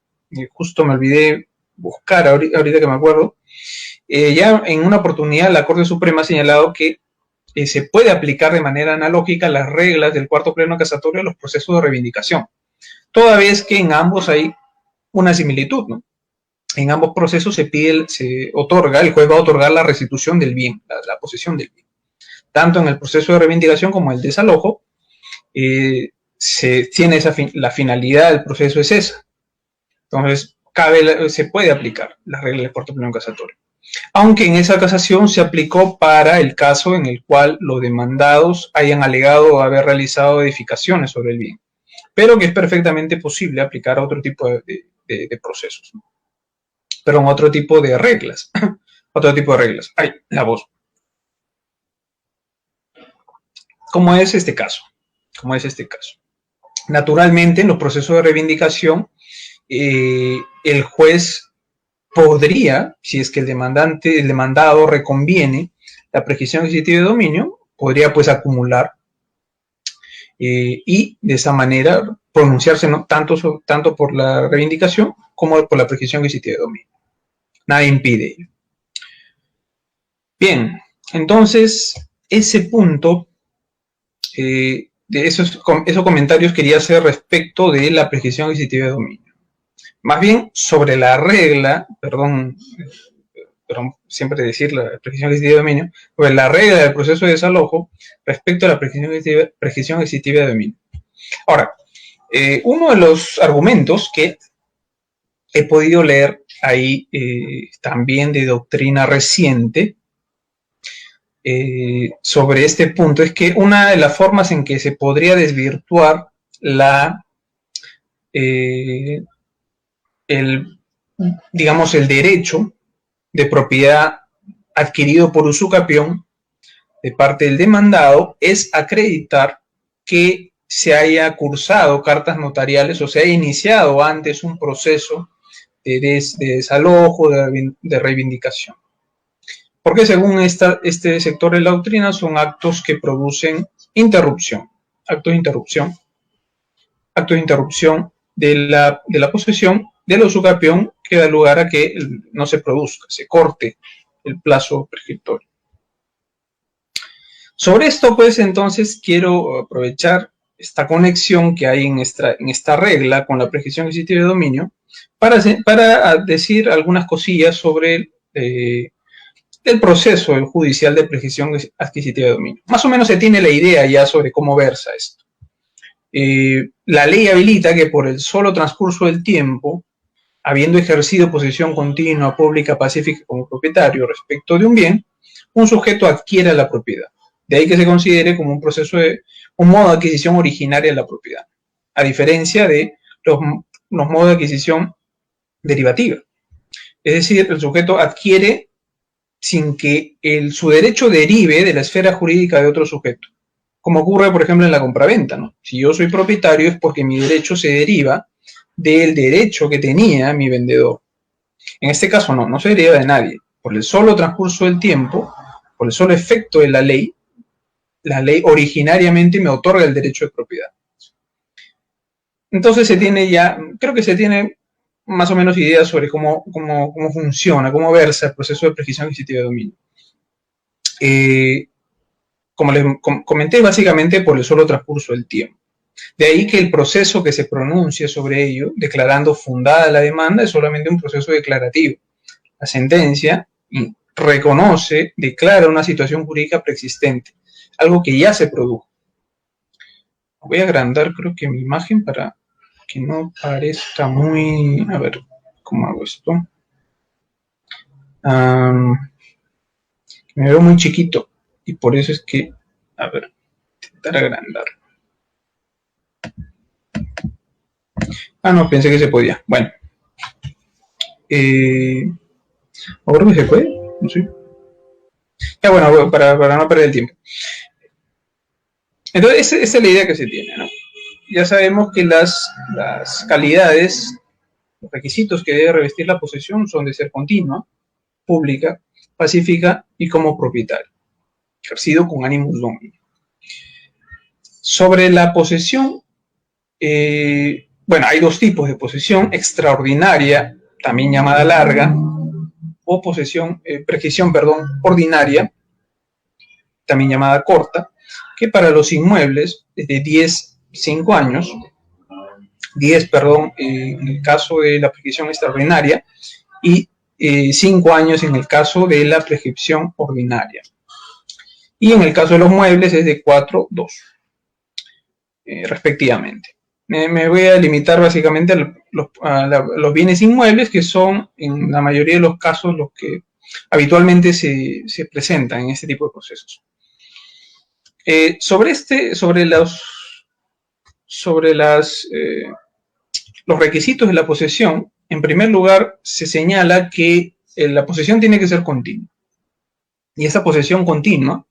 justo me olvidé buscar ahorita que me acuerdo, ya en una oportunidad la Corte Suprema ha señalado que se puede aplicar de manera analógica las reglas del cuarto pleno casatorio a los procesos de reivindicación, toda vez que en ambos hay una similitud, ¿no? En ambos procesos el juez va a otorgar la restitución del bien, la posesión del bien. Tanto en el proceso de reivindicación como el desalojo, se tiene la finalidad del proceso es esa. Entonces, se puede aplicar la regla del cuarto pleno casatorio. Aunque en esa casación se aplicó para el caso en el cual los demandados hayan alegado haber realizado edificaciones sobre el bien, pero que es perfectamente posible aplicar a otro tipo de procesos, ¿no? Pero en otro tipo de reglas. Otro tipo de reglas. Ay, la voz. ¿Cómo es este caso? Naturalmente, en los procesos de reivindicación, el juez podría, si es que el demandado reconviene la prescripción adquisitiva de dominio, podría pues acumular y de esa manera pronunciarse, ¿no?, tanto por la reivindicación como por la prescripción adquisitiva de dominio. Nada impide ello. Bien, entonces ese punto, esos comentarios quería hacer respecto de la prescripción adquisitiva de dominio. Más bien sobre la regla, perdón, siempre decir la prescripción adquisitiva de dominio, sobre la regla del proceso de desalojo respecto a la prescripción adquisitiva de dominio. Ahora, uno de los argumentos que he podido leer ahí también de doctrina reciente sobre este punto es que una de las formas en que se podría desvirtuar digamos, el derecho de propiedad adquirido por usucapión de parte del demandado es acreditar que se haya cursado cartas notariales o se haya iniciado antes un proceso de desalojo, de reivindicación. Porque según este sector de la doctrina son actos que producen interrupción, actos de interrupción de la posesión del usucapión que da lugar a que no se produzca, se corte el plazo prescriptorio. Sobre esto, pues, entonces quiero aprovechar esta conexión que hay en esta regla con la prescripción adquisitiva de dominio para decir algunas cosillas sobre el proceso judicial de prescripción adquisitiva de dominio. Más o menos se tiene la idea ya sobre cómo versa esto. La ley habilita que por el solo transcurso del tiempo, habiendo ejercido posesión continua, pública, pacífica como propietario respecto de un bien, un sujeto adquiera la propiedad. De ahí que se considere como un proceso un modo de adquisición originaria de la propiedad, a diferencia de los modos de adquisición derivativa. Es decir, el sujeto adquiere sin que su derecho derive de la esfera jurídica de otro sujeto, como ocurre, por ejemplo, en la compraventa, ¿no? Si yo soy propietario es porque mi derecho se deriva del derecho que tenía mi vendedor. En este caso no se deriva de nadie. Por el solo transcurso del tiempo, por el solo efecto de la ley originariamente me otorga el derecho de propiedad. Entonces creo que se tiene más o menos ideas sobre cómo funciona, cómo versa el proceso de prescripción adquisitiva de dominio. Como les comenté, básicamente por el solo transcurso del tiempo. De ahí que el proceso que se pronuncie sobre ello, declarando fundada la demanda, es solamente un proceso declarativo. La sentencia reconoce, declara una situación jurídica preexistente, algo que ya se produjo. Voy a agrandar, creo que mi imagen para que no parezca muy... A ver, ¿cómo hago esto? Me veo muy chiquito y por eso es que... A ver, intentar agrandar. No, pensé que se podía. Bueno. ¿Ahora que se puede? No sé. Ya bueno, para no perder el tiempo. Entonces, esa es la idea que se tiene, ¿no? Ya sabemos que las calidades, los requisitos que debe revestir la posesión son de ser continua, pública, pacífica y como propietario, ejercido con ánimos domini. Sobre la posesión, bueno, hay dos tipos de posesión: extraordinaria, también llamada larga, o prescripción ordinaria, también llamada corta, que para los inmuebles es de 5 años, 10, en el caso de la prescripción extraordinaria, y 5 años en el caso de la prescripción ordinaria. Y en el caso de los muebles es de 4, 2, respectivamente. Me voy a limitar básicamente a los bienes inmuebles, que son en la mayoría de los casos los que habitualmente se presentan en este tipo de procesos. Sobre los requisitos de la posesión, en primer lugar se señala que la posesión tiene que ser continua. Y esa posesión continua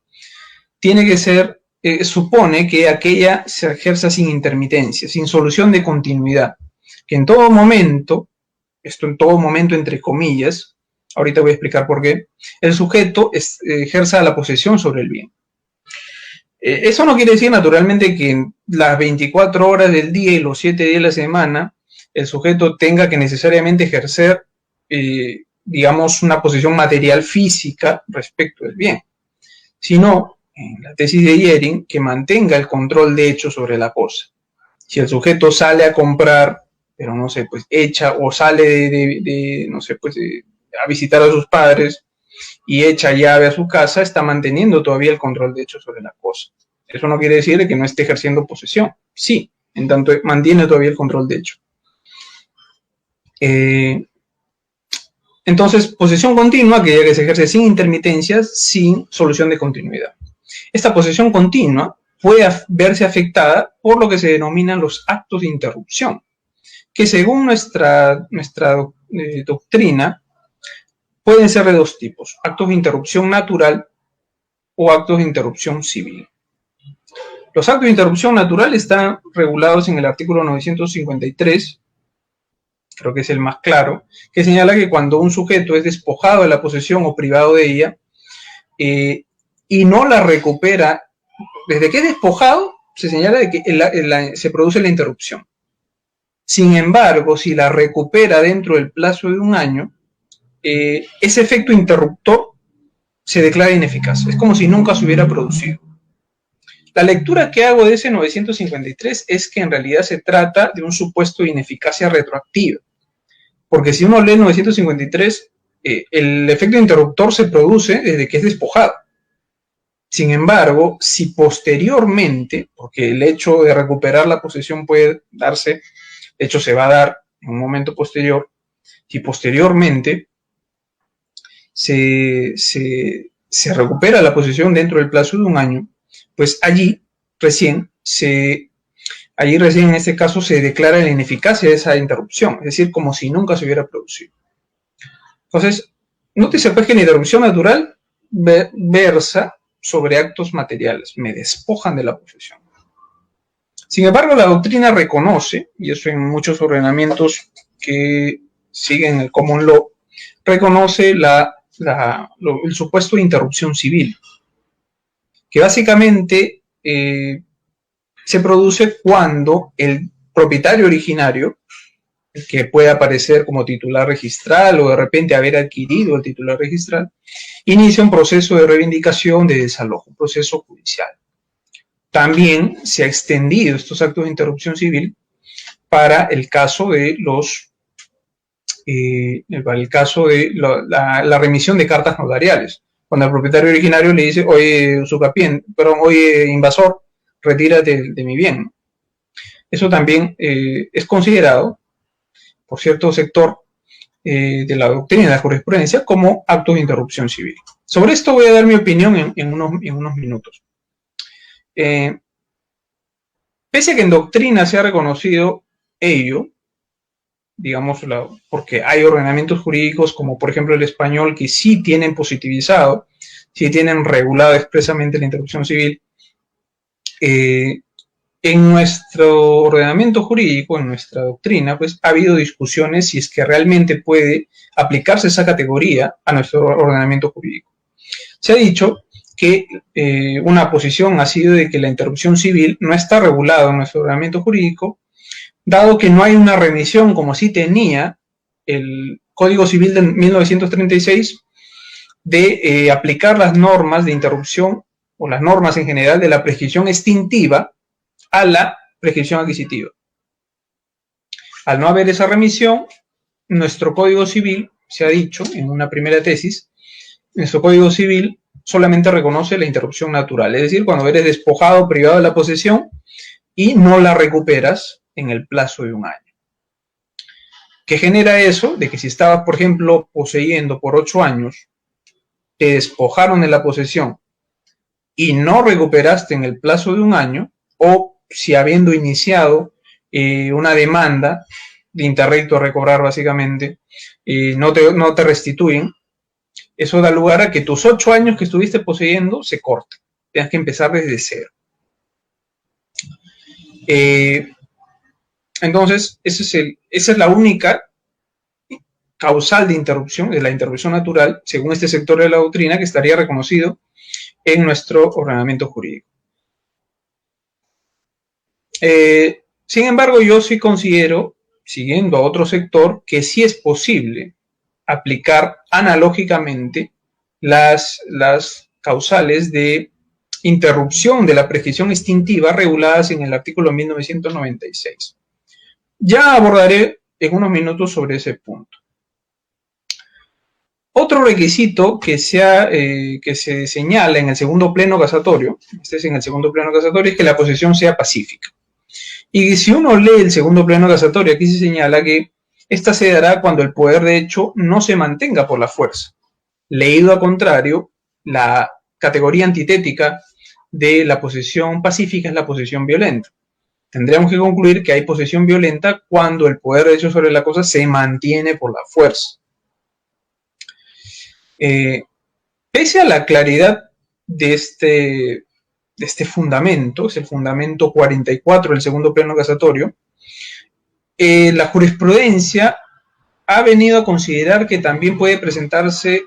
tiene que ser, supone que aquella se ejerza sin intermitencia, sin solución de continuidad, que en todo momento, esto en todo momento entre comillas, ahorita voy a explicar por qué, el sujeto ejerza la posesión sobre el bien. Eso no quiere decir naturalmente que en las 24 horas del día y los 7 días de la semana el sujeto tenga que necesariamente ejercer, digamos, una posesión material física respecto del bien, sino, en la tesis de Jhering, que mantenga el control de hecho sobre la cosa. Si el sujeto sale a comprar, pero no sé, pues echa, o sale no sé, pues a visitar a sus padres y echa llave a su casa, está manteniendo todavía el control de hecho sobre la cosa. Eso no quiere decir que no esté ejerciendo posesión. Sí, en tanto mantiene todavía el control de hecho. Entonces, posesión continua, que se ejerce sin intermitencias, sin solución de continuidad. Esta posesión continua puede verse afectada por lo que se denominan los actos de interrupción, que según nuestra doctrina pueden ser de dos tipos: actos de interrupción natural o actos de interrupción civil. Los actos de interrupción natural están regulados en el artículo 953, creo que es el más claro, que señala que cuando un sujeto es despojado de la posesión o privado de ella y no la recupera, desde que es despojado, se señala de que se produce la interrupción. Sin embargo, si la recupera dentro del plazo de un año, ese efecto interruptor se declara ineficaz. Es como si nunca se hubiera producido. La lectura que hago de ese 953 es que en realidad se trata de un supuesto de ineficacia retroactiva. Porque si uno lee el 953, el efecto interruptor se produce desde que es despojado. Sin embargo, si posteriormente, porque el hecho de recuperar la posesión puede darse, de hecho se va a dar en un momento posterior, si posteriormente se recupera la posesión dentro del plazo de un año, pues allí allí recién en este caso se declara la ineficacia de esa interrupción, es decir, como si nunca se hubiera producido. Entonces, nótese pues que la interrupción natural versa sobre actos materiales, me despojan de la posesión. Sin embargo, la doctrina reconoce, y eso en muchos ordenamientos que siguen el common law, reconoce el supuesto de interrupción civil, que básicamente se produce cuando el propietario originario, el que puede aparecer como titular registral o de repente haber adquirido el titular registral, inicia un proceso de reivindicación de desalojo, un proceso judicial. También se ha extendido estos actos de interrupción civil para el caso de la remisión de cartas notariales. Cuando el propietario originario le dice, oye, invasor, retírate de mi bien. Eso también es considerado por cierto sector de la doctrina y de la jurisprudencia como actos de interrupción civil. Sobre esto voy a dar mi opinión en unos minutos. Pese a que en doctrina se ha reconocido ello, digamos, porque hay ordenamientos jurídicos como por ejemplo el español que sí tienen positivizado, sí tienen regulado expresamente la interrupción civil, en nuestro ordenamiento jurídico, en nuestra doctrina, pues ha habido discusiones si es que realmente puede aplicarse esa categoría a nuestro ordenamiento jurídico. Se ha dicho que una posición ha sido de que la interrupción civil no está regulada en nuestro ordenamiento jurídico, dado que no hay una remisión como sí tenía el Código Civil de 1936 de aplicar las normas de interrupción o las normas en general de la prescripción extintiva a la prescripción adquisitiva. Al no haber esa remisión, nuestro Código Civil, se ha dicho en una primera tesis, nuestro Código Civil solamente reconoce la interrupción natural, es decir, cuando eres despojado, privado de la posesión y no la recuperas en el plazo de un año. ¿Qué genera eso? De que si estabas, por ejemplo, poseyendo por 8 años, te despojaron de la posesión y no recuperaste en el plazo de un año, o si habiendo iniciado una demanda de interrecto a recobrar básicamente, no te restituyen, eso da lugar a que tus 8 años que estuviste poseyendo se corten, tengas que empezar desde cero. Entonces, esa es la única causal de interrupción, de la interrupción natural, según este sector de la doctrina, que estaría reconocido en nuestro ordenamiento jurídico. Sin embargo, yo sí considero, siguiendo a otro sector, que sí es posible aplicar analógicamente las causales de interrupción de la prescripción extintiva reguladas en el artículo 1996. Ya abordaré en unos minutos sobre ese punto. Otro requisito que se señala en el segundo pleno casatorio, es que la posesión sea pacífica. Y si uno lee el segundo pleno casatorio, aquí se señala que esta se dará cuando el poder de hecho no se mantenga por la fuerza. Leído a contrario, la categoría antitética de la posesión pacífica es la posesión violenta. Tendríamos que concluir que hay posesión violenta cuando el poder de hecho sobre la cosa se mantiene por la fuerza. Pese a la claridad de este fundamento, es el fundamento 44 del segundo pleno casatorio, la jurisprudencia ha venido a considerar que también puede presentarse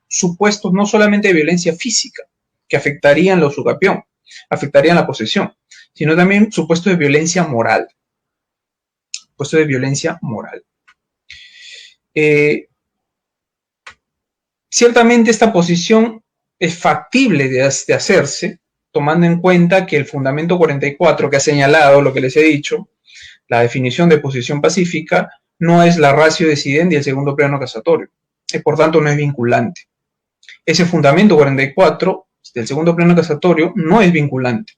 supuestos no solamente de violencia física, que afectarían la usucapión, afectarían la posesión, sino también supuestos de violencia moral. Supuestos de violencia moral. Ciertamente esta posición es factible de hacerse, tomando en cuenta que el fundamento 44 que ha señalado lo que les he dicho, la definición de posesión pacífica, no es la ratio decidendi del segundo pleno casatorio, y por tanto no es vinculante. Ese fundamento 44 del segundo pleno casatorio no es vinculante.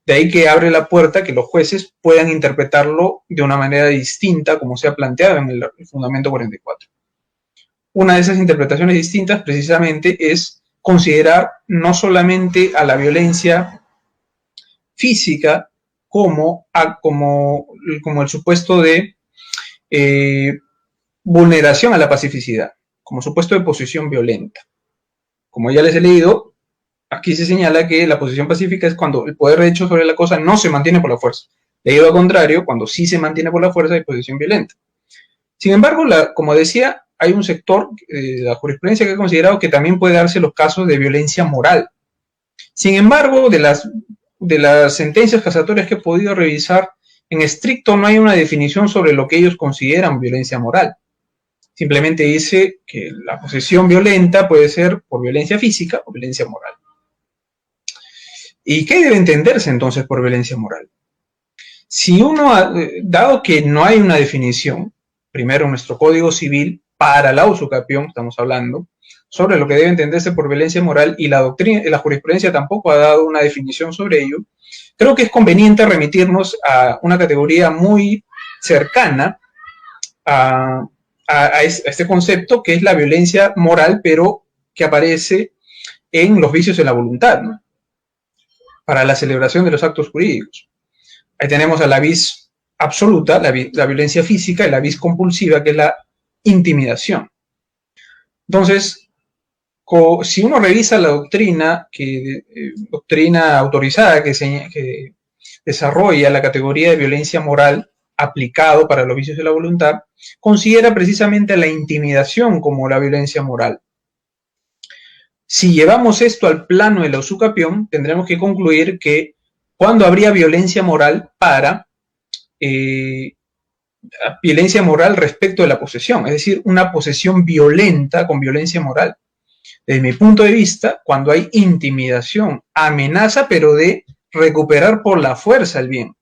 De ahí que abre la puerta a que los jueces puedan interpretarlo de una manera distinta como se ha planteado en el fundamento 44. Una de esas interpretaciones distintas precisamente es considerar no solamente a la violencia física como el supuesto de vulneración a la pacificidad, como supuesto de posesión violenta. Como ya les he leído, aquí se señala que la posesión pacífica es cuando el poder de hecho sobre la cosa no se mantiene por la fuerza. Debido al contrario, cuando sí se mantiene por la fuerza hay posesión violenta. Sin embargo, como decía, hay un sector de la jurisprudencia que ha considerado que también puede darse los casos de violencia moral. Sin embargo, de las sentencias casatorias que he podido revisar, en estricto no hay una definición sobre lo que ellos consideran violencia moral. Simplemente dice que la posesión violenta puede ser por violencia física o violencia moral. ¿Y qué debe entenderse entonces por violencia moral? Si dado que no hay una definición, primero en nuestro Código Civil, para la usucapión, estamos hablando, sobre lo que debe entenderse por violencia moral, y la jurisprudencia tampoco ha dado una definición sobre ello, creo que es conveniente remitirnos a una categoría muy cercana a este concepto, que es la violencia moral, pero que aparece en los vicios de la voluntad, ¿no? Para la celebración de los actos jurídicos. Ahí tenemos a la vis absoluta, la violencia física, y la vis compulsiva, que es la intimidación. Entonces, si uno revisa la doctrina, doctrina autorizada que desarrolla la categoría de violencia moral aplicado para los vicios de la voluntad, considera precisamente la intimidación como la violencia moral. Si llevamos esto al plano de la usucapión, tendremos que concluir que cuando habría violencia moral para violencia moral respecto de la posesión, es decir, una posesión violenta con violencia moral. Desde mi punto de vista, cuando hay intimidación, amenaza, pero de recuperar por la fuerza el bien.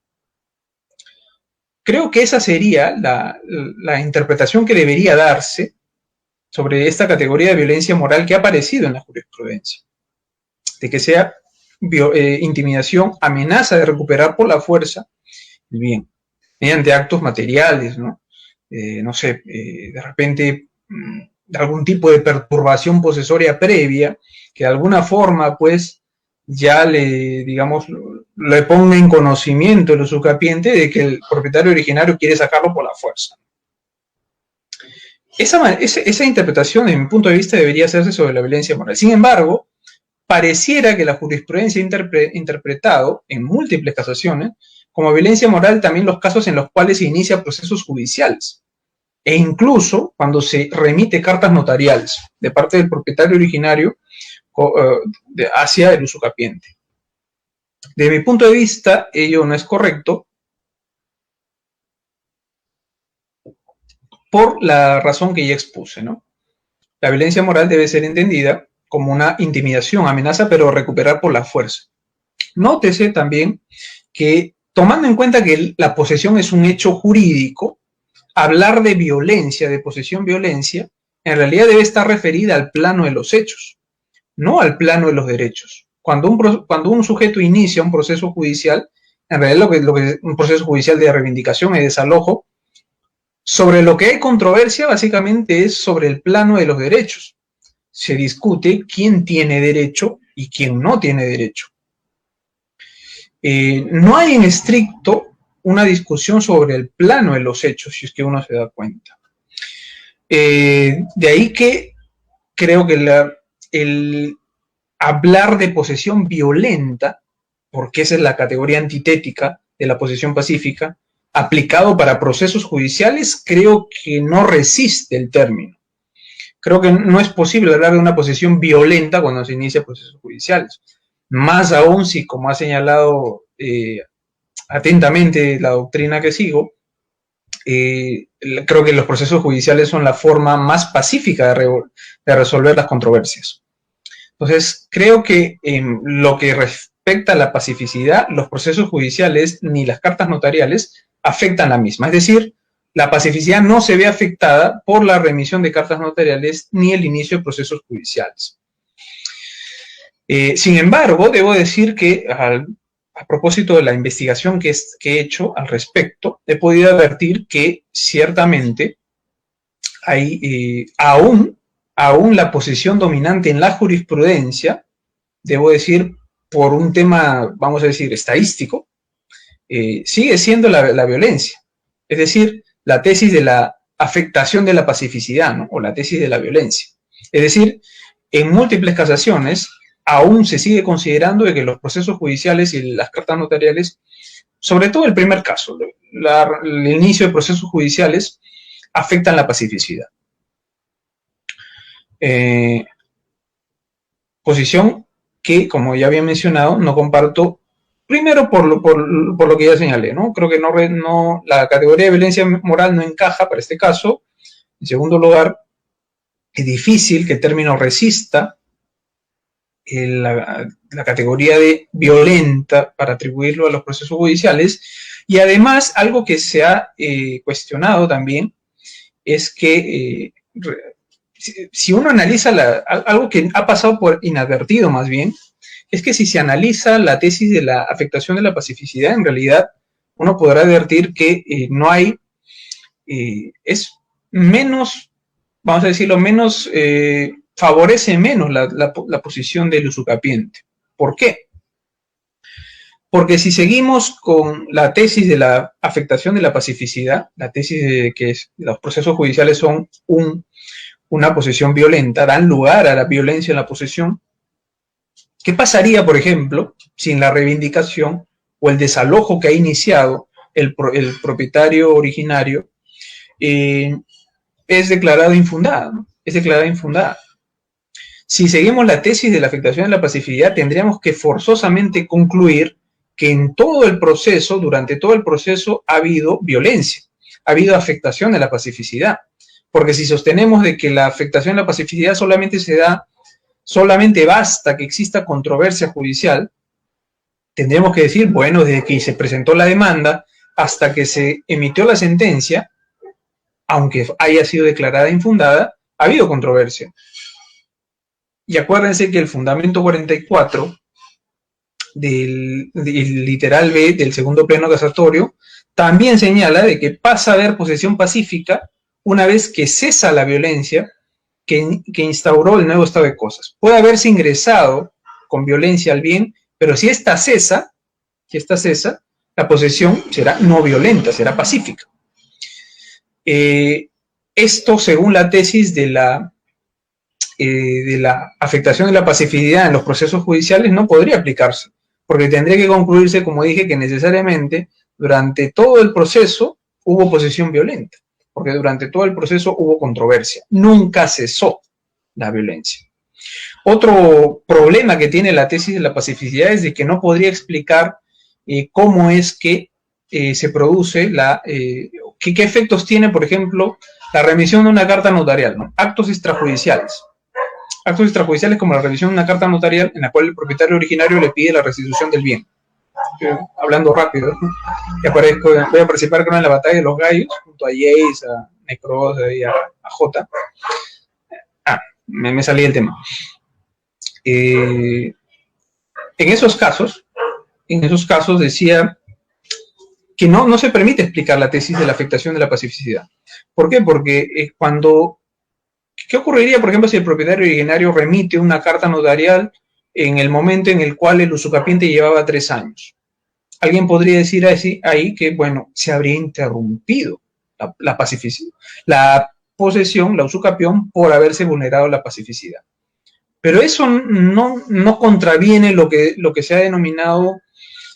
Creo que esa sería la interpretación que debería darse sobre esta categoría de violencia moral que ha aparecido en la jurisprudencia. De que sea intimidación, amenaza de recuperar por la fuerza el bien, mediante actos materiales, ¿no? No sé, de repente algún tipo de perturbación posesoria previa, que de alguna forma, pues, ya le ponga en conocimiento el usucapiente de que el propietario originario quiere sacarlo por la fuerza. Esa interpretación, desde mi punto de vista, debería hacerse sobre la violencia moral. Sin embargo, pareciera que la jurisprudencia ha interpretado en múltiples casaciones como violencia moral también los casos en los cuales se inicia procesos judiciales, e incluso cuando se remite cartas notariales de parte del propietario originario hacia el usucapiente. Desde mi punto de vista, ello no es correcto, por la razón que ya expuse, ¿no? La violencia moral debe ser entendida como una intimidación, amenaza, pero recuperar por la fuerza. Nótese también que, tomando en cuenta que la posesión es un hecho jurídico, hablar de violencia, de posesión-violencia, en realidad debe estar referida al plano de los hechos, no al plano de los derechos. Cuando un sujeto inicia un proceso judicial, en realidad un proceso judicial de reivindicación y desalojo, sobre lo que hay controversia básicamente es sobre el plano de los derechos. Se discute quién tiene derecho y quién no tiene derecho. No hay en estricto una discusión sobre el plano de los hechos, si es que uno se da cuenta. De ahí que creo que el hablar de posesión violenta, porque esa es la categoría antitética de la posesión pacífica, aplicado para procesos judiciales, creo que no resiste el término. Creo que no es posible hablar de una posesión violenta cuando se inicia procesos judiciales. Más aún si, como ha señalado atentamente la doctrina que sigo, creo que los procesos judiciales son la forma más pacífica de resolver las controversias. Entonces, creo que en lo que respecta a la pacificidad, los procesos judiciales ni las cartas notariales afectan la misma. Es decir, la pacificidad no se ve afectada por la remisión de cartas notariales ni el inicio de procesos judiciales. Sin embargo, debo decir que a propósito de la investigación que he hecho al respecto, he podido advertir que ciertamente hay aún la posición dominante en la jurisprudencia, debo decir, por un tema, vamos a decir, estadístico, sigue siendo la violencia. Es decir, la tesis de la afectación de la pacificidad, ¿no? O la tesis de la violencia. Es decir, en múltiples casaciones aún se sigue considerando de que los procesos judiciales y las cartas notariales, sobre todo el primer caso, el inicio de procesos judiciales, afectan la pacificidad. Posición que, como ya había mencionado, no comparto, primero por lo que ya señalé, ¿no? Creo que la categoría de violencia moral no encaja para este caso. En segundo lugar, es difícil que el término resista la categoría de violenta para atribuirlo a los procesos judiciales. Y además, algo que se ha cuestionado también es que si uno analiza algo que ha pasado por inadvertido más bien, es que si se analiza la tesis de la afectación de la pacificidad, en realidad uno podrá advertir que no hay, es menos, vamos a decirlo, menos, favorece menos la posición del usucapiente. ¿Por qué? Porque si seguimos con la tesis de la afectación de la pacificidad, la tesis de que los procesos judiciales son una posesión violenta, dan lugar a la violencia en la posesión, ¿qué pasaría, por ejemplo, sin la reivindicación o el desalojo que ha iniciado el propietario originario es declarada infundada, ¿no? Es declarada infundada. Si seguimos la tesis de la afectación de la pacificidad, tendríamos que forzosamente concluir que en todo el proceso, durante todo el proceso, ha habido violencia, ha habido afectación de la pacificidad. Porque si sostenemos de que la afectación de la pacificidad solamente basta que exista controversia judicial, tendremos que decir, bueno, desde que se presentó la demanda hasta que se emitió la sentencia, aunque haya sido declarada infundada, ha habido controversia. Y acuérdense que el fundamento 44 del literal B del segundo pleno casatorio también señala de que pasa a haber posesión pacífica una vez que cesa la violencia que instauró el nuevo estado de cosas. Puede haberse ingresado con violencia al bien, pero si esta cesa, la posesión será no violenta, será pacífica. Esto, según la tesis de la afectación de la pacificidad en los procesos judiciales, no podría aplicarse, porque tendría que concluirse, como dije, que necesariamente durante todo el proceso hubo posesión violenta, porque durante todo el proceso hubo controversia, nunca cesó la violencia. Otro problema que tiene la tesis de la pacificidad es de que no podría explicar cómo es que se produce qué efectos tiene, por ejemplo, la remisión de una carta notarial, ¿no? Actos extrajudiciales. Actos extrajudiciales como la revisión de una carta notarial en la cual el propietario originario le pide la restitución del bien. Hablando rápido, ¿no? Voy a participar en la batalla de los gallos, junto a Jace, a Necros y a J. Me salí del tema. En esos casos decía que no se permite explicar la tesis de la afectación de la pacificidad. ¿Por qué? Porque ¿qué ocurriría, por ejemplo, si el propietario originario remite una carta notarial en el momento en el cual el usucapiente llevaba 3 años? Alguien podría decir ahí que, bueno, se habría interrumpido la pacificidad, la posesión, la usucapión, por haberse vulnerado la pacificidad. Pero eso no contraviene lo que se ha denominado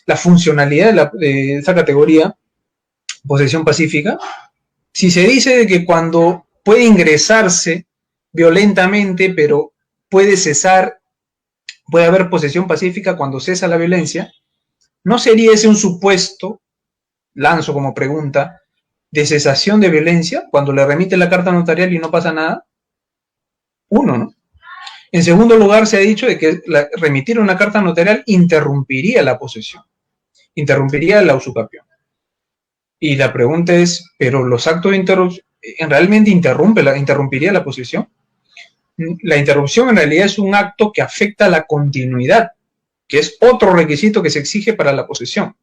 la funcionalidad de esa categoría, posesión pacífica. Si se dice de que cuando puede ingresarse violentamente, pero puede cesar, puede haber posesión pacífica cuando cesa la violencia, ¿no sería ese un supuesto, lanzo como pregunta, de cesación de violencia cuando le remite la carta notarial y no pasa nada? Uno, ¿no? En segundo lugar, se ha dicho de que remitir una carta notarial interrumpiría la posesión, interrumpiría la usucapión. Y la pregunta es, ¿pero los actos de interrupción realmente interrumpiría la posesión? La interrupción en realidad es un acto que afecta la continuidad, que es otro requisito que se exige para la posesión,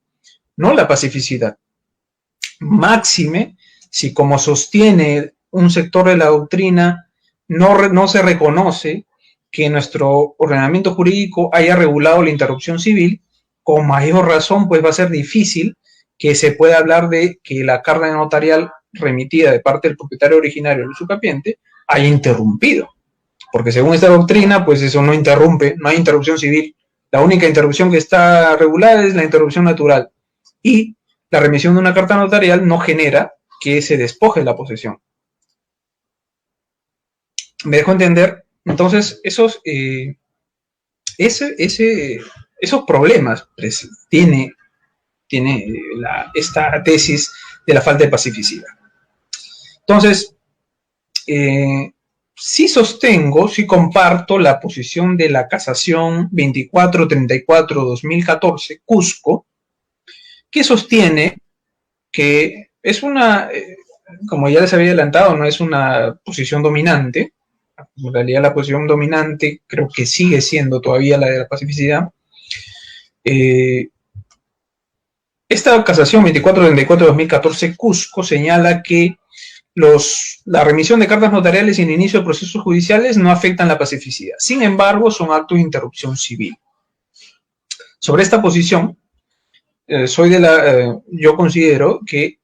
no la pacificidad. Máxime, si como sostiene un sector de la doctrina no se reconoce que nuestro ordenamiento jurídico haya regulado la interrupción civil, con mayor razón pues va a ser difícil que se pueda hablar de que la carga notarial remitida de parte del propietario originario del usucapiente haya interrumpido. Porque según esta doctrina, pues eso no interrumpe, no hay interrupción civil. La única interrupción que está regulada es la interrupción natural. Y la remisión de una carta notarial no genera que se despoje la posesión. ¿Me dejo entender? Entonces, esos problemas pues, tiene esta tesis de la falta de pacificidad. Entonces, sí sostengo, sí comparto la posición de la casación 2434-2014, Cusco, que sostiene que es una, como ya les había adelantado, no es una posición dominante. En realidad la posición dominante creo que sigue siendo todavía la de la pacificidad. Esta casación 2434-2014 Cusco señala que la remisión de cartas notariales y el inicio de procesos judiciales no afectan la pacificidad. Sin embargo, son actos de interrupción civil. Sobre esta posición, yo considero que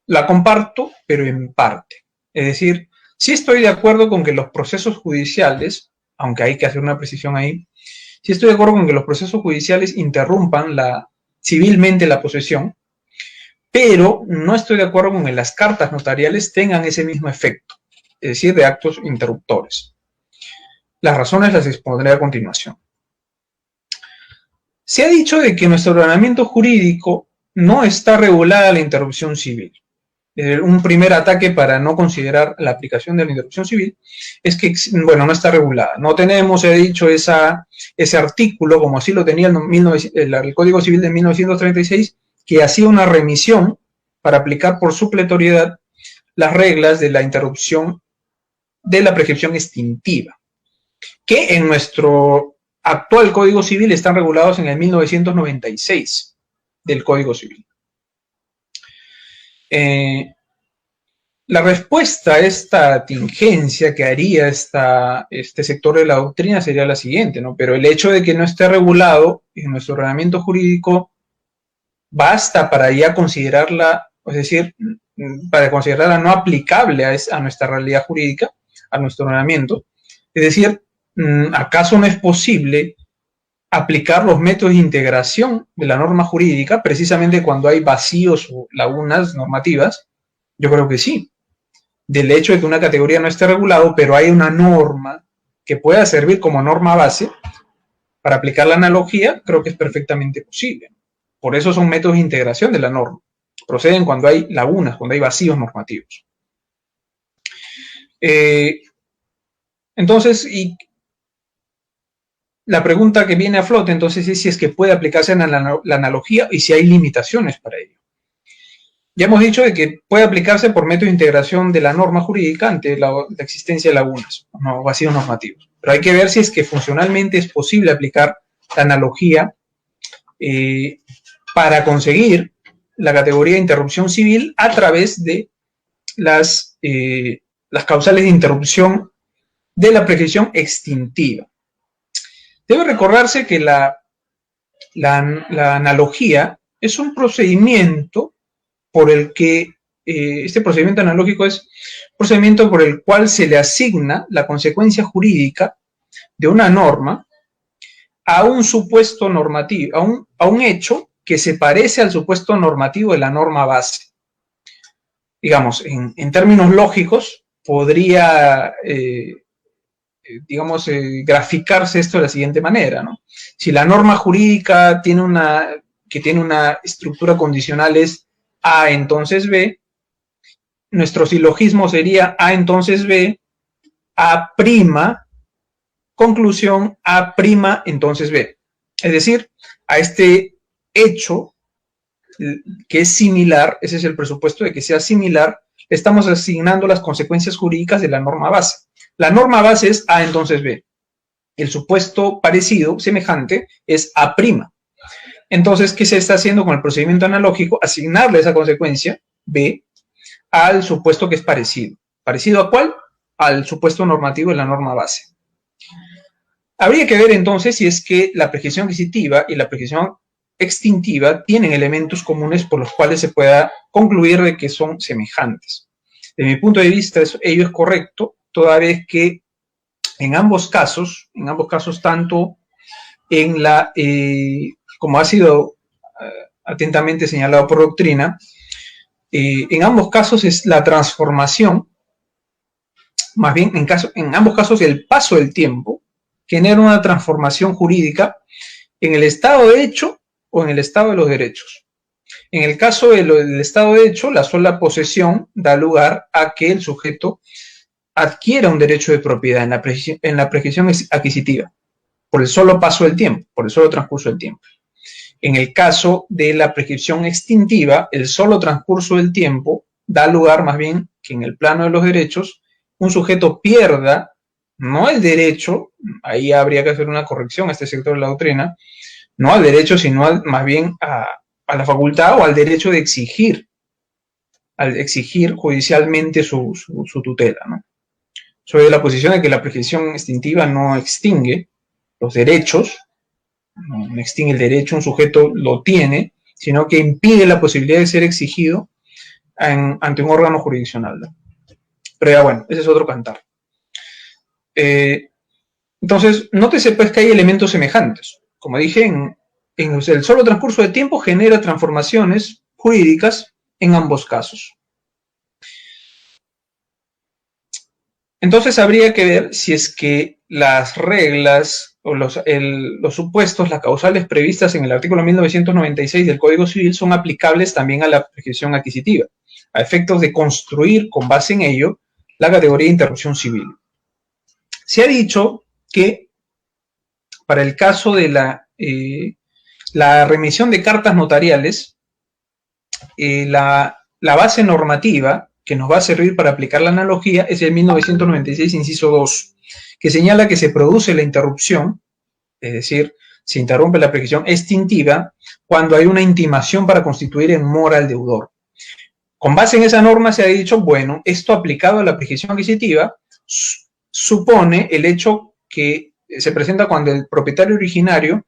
la comparto, pero en parte. Es decir, sí estoy de acuerdo con que los procesos judiciales, aunque hay que hacer una precisión ahí, sí estoy de acuerdo con que los procesos judiciales interrumpan civilmente la posesión, pero no estoy de acuerdo con que las cartas notariales tengan ese mismo efecto, es decir, de actos interruptores. Las razones las expondré a continuación. Se ha dicho de que en nuestro ordenamiento jurídico no está regulada la interrupción civil. Un primer ataque para no considerar la aplicación de la interrupción civil es que, bueno, no está regulada. No tenemos, he dicho, ese artículo, como así lo tenía el Código Civil de 1936, que hacía una remisión para aplicar por supletoriedad las reglas de la interrupción de la prescripción extintiva, que en nuestro actual Código Civil están regulados en el 1996 del Código Civil. La respuesta a esta tingencia que haría este sector de la doctrina sería la siguiente, ¿no? Pero el hecho de que no esté regulado en nuestro ordenamiento jurídico basta para ya considerarla, es decir, para considerarla no aplicable a nuestra realidad jurídica, a nuestro ordenamiento. Es decir, ¿acaso no es posible aplicar los métodos de integración de la norma jurídica precisamente cuando hay vacíos o lagunas normativas? Yo creo que sí. Del hecho de que una categoría no esté regulado, pero hay una norma que pueda servir como norma base para aplicar la analogía, creo que es perfectamente posible. Por eso son métodos de integración de la norma. Proceden cuando hay lagunas, cuando hay vacíos normativos. Entonces, y la pregunta que viene a flote entonces es si es que puede aplicarse en la analogía y si hay limitaciones para ello. Ya hemos dicho de que puede aplicarse por método de integración de la norma jurídica ante la existencia de lagunas o vacíos normativos. Pero hay que ver si es que funcionalmente es posible aplicar la analogía para conseguir la categoría de interrupción civil a través de las causales de interrupción de la prescripción extintiva. Debe recordarse que la analogía es un procedimiento por el que, este procedimiento analógico es un procedimiento por el cual se le asigna la consecuencia jurídica de una norma a un supuesto normativo, a un hecho que se parece al supuesto normativo de la norma base. Digamos, en términos lógicos, podría, graficarse esto de la siguiente manera, ¿no? Si la norma jurídica tiene una estructura condicional es A entonces B, nuestro silogismo sería A entonces B, A', conclusión A' entonces B. Es decir, a este hecho que es similar, ese es el presupuesto de que sea similar, estamos asignando las consecuencias jurídicas de la norma base. La norma base es A entonces B. El supuesto parecido, semejante, es A'. Entonces, ¿qué se está haciendo con el procedimiento analógico? Asignarle esa consecuencia, B, al supuesto que es parecido. ¿Parecido a cuál? Al supuesto normativo de la norma base. Habría que ver entonces si es que la prescripción adquisitiva y la prescripción extintiva tienen elementos comunes por los cuales se pueda concluir de que son semejantes. Desde mi punto de vista, ello es correcto, toda vez que en ambos casos tanto en la, como ha sido atentamente señalado por doctrina, en ambos casos es la transformación, más bien en ambos casos el paso del tiempo genera una transformación jurídica en el estado de hecho o en el estado de los derechos. En el caso del estado de hecho, la sola posesión da lugar a que el sujeto adquiera un derecho de propiedad en la prescripción adquisitiva, por el solo paso del tiempo, por el solo transcurso del tiempo. En el caso de la prescripción extintiva, el solo transcurso del tiempo da lugar más bien que en el plano de los derechos, un sujeto pierda no el derecho, ahí habría que hacer una corrección a este sector de la doctrina, no al derecho, sino más bien a la facultad o al derecho de exigir, al exigir judicialmente su tutela, ¿no? Soy de la posición de que la prescripción extintiva no extingue los derechos, no extingue el derecho, un sujeto lo tiene, sino que impide la posibilidad de ser exigido ante un órgano jurisdiccional, ¿no? Pero ya bueno, ese es otro cantar. Entonces, nótese pues que hay elementos semejantes. Como dije, en el solo transcurso de tiempo genera transformaciones jurídicas en ambos casos. Entonces habría que ver si es que las reglas o los supuestos, las causales previstas en el artículo 1996 del Código Civil son aplicables también a la prescripción adquisitiva, a efectos de construir con base en ello la categoría de interrupción civil. Se ha dicho que para el caso de la remisión de cartas notariales, la base normativa que nos va a servir para aplicar la analogía es el 1996, inciso 2, que señala que se produce la interrupción, es decir, se interrumpe la prescripción extintiva cuando hay una intimación para constituir en mora al deudor. Con base en esa norma se ha dicho, bueno, esto aplicado a la prescripción adquisitiva supone el hecho que se presenta cuando el propietario originario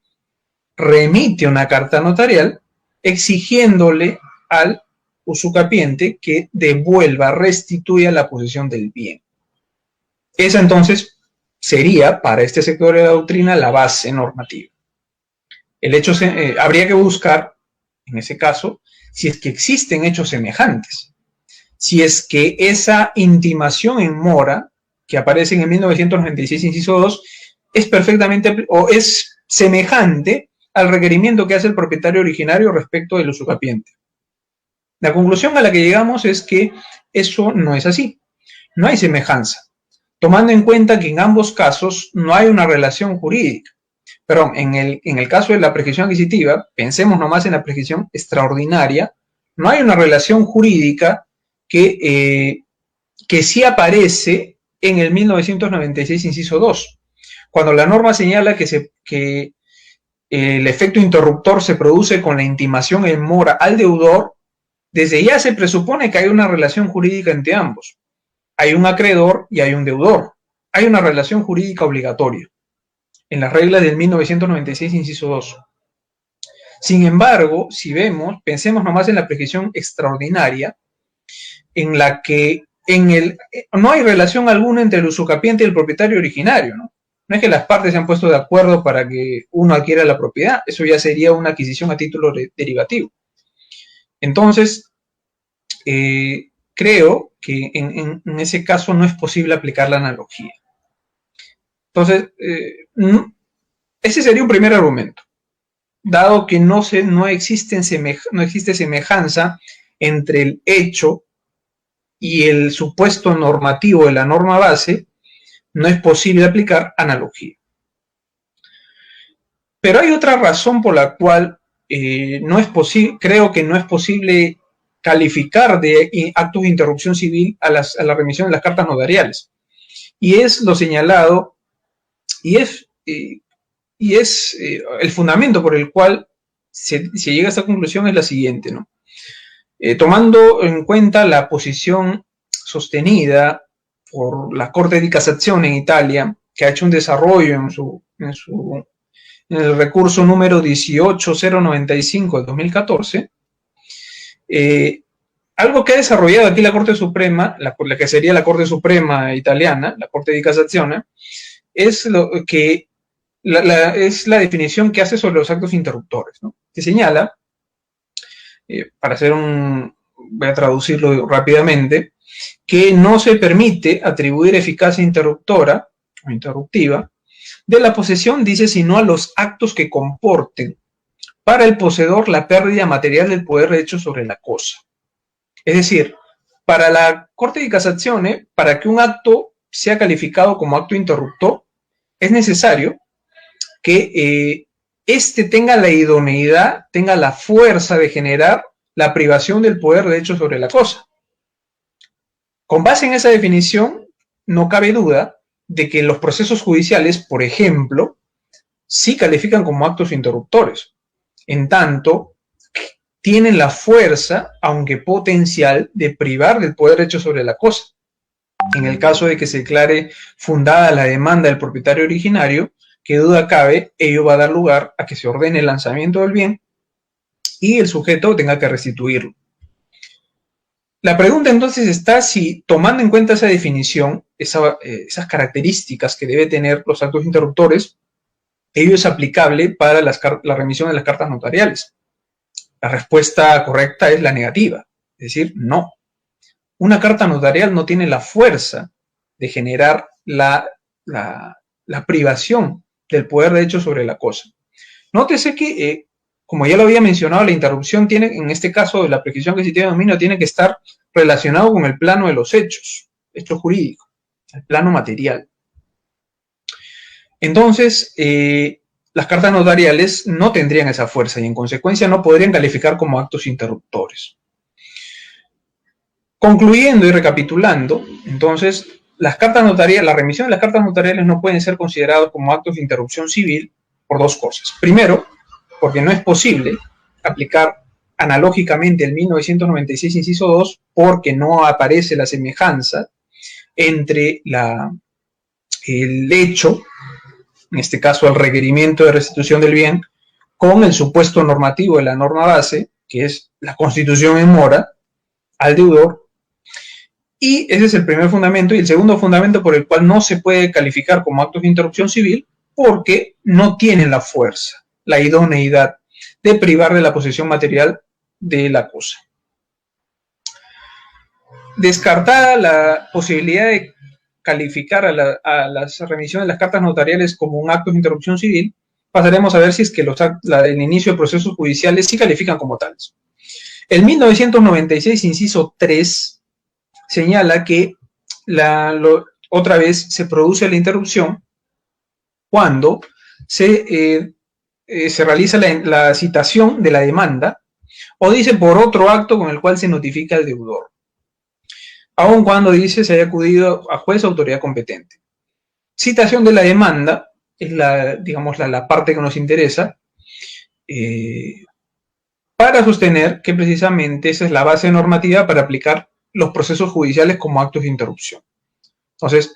remite una carta notarial exigiéndole al usucapiente que devuelva, restituya la posesión del bien. Esa entonces sería, para este sector de la doctrina, la base normativa. El hecho habría que buscar, en ese caso, si es que existen hechos semejantes, si es que esa intimación en mora, que aparece en el 1996, inciso 2, es perfectamente, o es semejante al requerimiento que hace el propietario originario respecto del usucapiente. La conclusión a la que llegamos es que eso no es así. No hay semejanza, tomando en cuenta que en ambos casos no hay una relación jurídica. Perdón, en el caso de la prescripción adquisitiva, pensemos nomás en la prescripción extraordinaria, no hay una relación jurídica que sí aparece en el 1996, inciso 2, cuando la norma señala que el efecto interruptor se produce con la intimación en mora al deudor. Desde ya se presupone que hay una relación jurídica entre ambos. Hay un acreedor y hay un deudor. Hay una relación jurídica obligatoria en las reglas del 1996, inciso 2. Sin embargo, si vemos, pensemos nomás en la prescripción extraordinaria, en la que no hay relación alguna entre el usucapiente y el propietario originario, ¿no? No es que las partes se han puesto de acuerdo para que uno adquiera la propiedad, eso ya sería una adquisición a título derivativo. Entonces, creo que en ese caso no es posible aplicar la analogía. Entonces, ese sería un primer argumento. Dado que no existe semejanza entre el hecho y el supuesto normativo de la norma base, no es posible aplicar analogía. Pero hay otra razón por la cual creo que no es posible calificar de actos de interrupción civil a la remisión de las cartas notariales. Y es lo señalado, y es el fundamento por el cual se llega a esta conclusión es la siguiente, ¿no? Tomando en cuenta la posición sostenida por la Corte di Cassazione en Italia que ha hecho un desarrollo en el recurso número 18095 de 2014, algo que ha desarrollado aquí la Corte Suprema, la que sería la Corte Suprema italiana, la Corte di Cassazione, es la definición que hace sobre los actos interruptores, ¿no? Que señala, voy a traducirlo rápidamente, que no se permite atribuir eficacia interruptora o interruptiva de la posesión, dice, sino a los actos que comporten para el poseedor la pérdida material del poder de hecho sobre la cosa. Es decir, para la Corte di Cassazione, para que un acto sea calificado como acto interruptor, es necesario que éste tenga la idoneidad, tenga la fuerza de generar la privación del poder de hecho sobre la cosa. Con base en esa definición, no cabe duda de que los procesos judiciales, por ejemplo, sí califican como actos interruptores, en tanto tienen la fuerza, aunque potencial, de privar del poder hecho sobre la cosa. En el caso de que se declare fundada la demanda del propietario originario, que duda cabe, ello va a dar lugar a que se ordene el lanzamiento del bien y el sujeto tenga que restituirlo. La pregunta entonces está si, tomando en cuenta esa definición, esas características que debe tener los actos interruptores, ello es aplicable para la remisión de las cartas notariales. La respuesta correcta es la negativa, es decir, no. Una carta notarial no tiene la fuerza de generar la privación del poder de hecho sobre la cosa. Nótese que, como ya lo había mencionado, la interrupción tiene, en este caso de la prescripción adquisitiva de dominio, tiene que estar relacionado con el plano de los hechos jurídicos, el plano material. Entonces, las cartas notariales no tendrían esa fuerza y en consecuencia no podrían calificar como actos interruptores. Concluyendo y recapitulando, entonces, las cartas notariales, la remisión de las cartas notariales no pueden ser considerados como actos de interrupción civil por dos cosas. Primero, porque no es posible aplicar analógicamente el 1996 inciso 2 porque no aparece la semejanza entre el hecho, en este caso el requerimiento de restitución del bien, con el supuesto normativo de la norma base, que es la constitución en mora, al deudor. Y ese es el primer fundamento. Y el segundo fundamento por el cual no se puede calificar como actos de interrupción civil, porque no tienen la fuerza, la idoneidad de privar de la posesión material de la cosa. Descartada la posibilidad de calificar a las remisiones de las cartas notariales como un acto de interrupción civil, pasaremos a ver si es que el inicio de procesos judiciales sí califican como tales. El 1996, inciso 3, señala que otra vez se produce la interrupción cuando se realiza la citación de la demanda o dice por otro acto con el cual se notifica al deudor, aun cuando dice se haya acudido a juez o autoridad competente. Citación de la demanda es la parte que nos interesa para sostener que precisamente esa es la base normativa para aplicar los procesos judiciales como actos de interrupción. Entonces,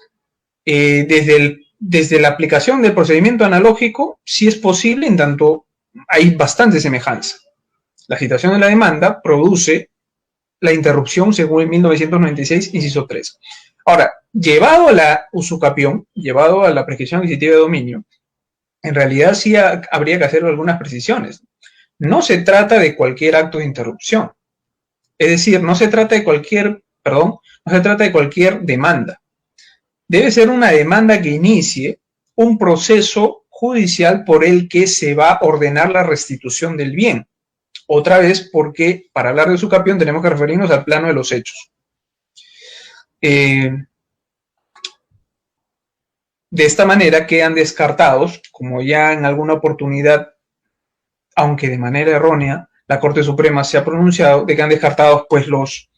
desde la aplicación del procedimiento analógico, sí es posible, en tanto hay bastante semejanza. La citación de la demanda produce la interrupción según el 1996, inciso 3. Ahora, llevado a la usucapión, llevado a la prescripción adquisitiva de dominio, en realidad sí habría que hacer algunas precisiones. No se trata de cualquier acto de interrupción. Es decir, no se trata de cualquier demanda. Debe ser una demanda que inicie un proceso judicial por el que se va a ordenar la restitución del bien. Otra vez, porque para hablar de usucapión tenemos que referirnos al plano de los hechos. De esta manera quedan descartados, como ya en alguna oportunidad, aunque de manera errónea, la Corte Suprema se ha pronunciado, de que han descartado pues los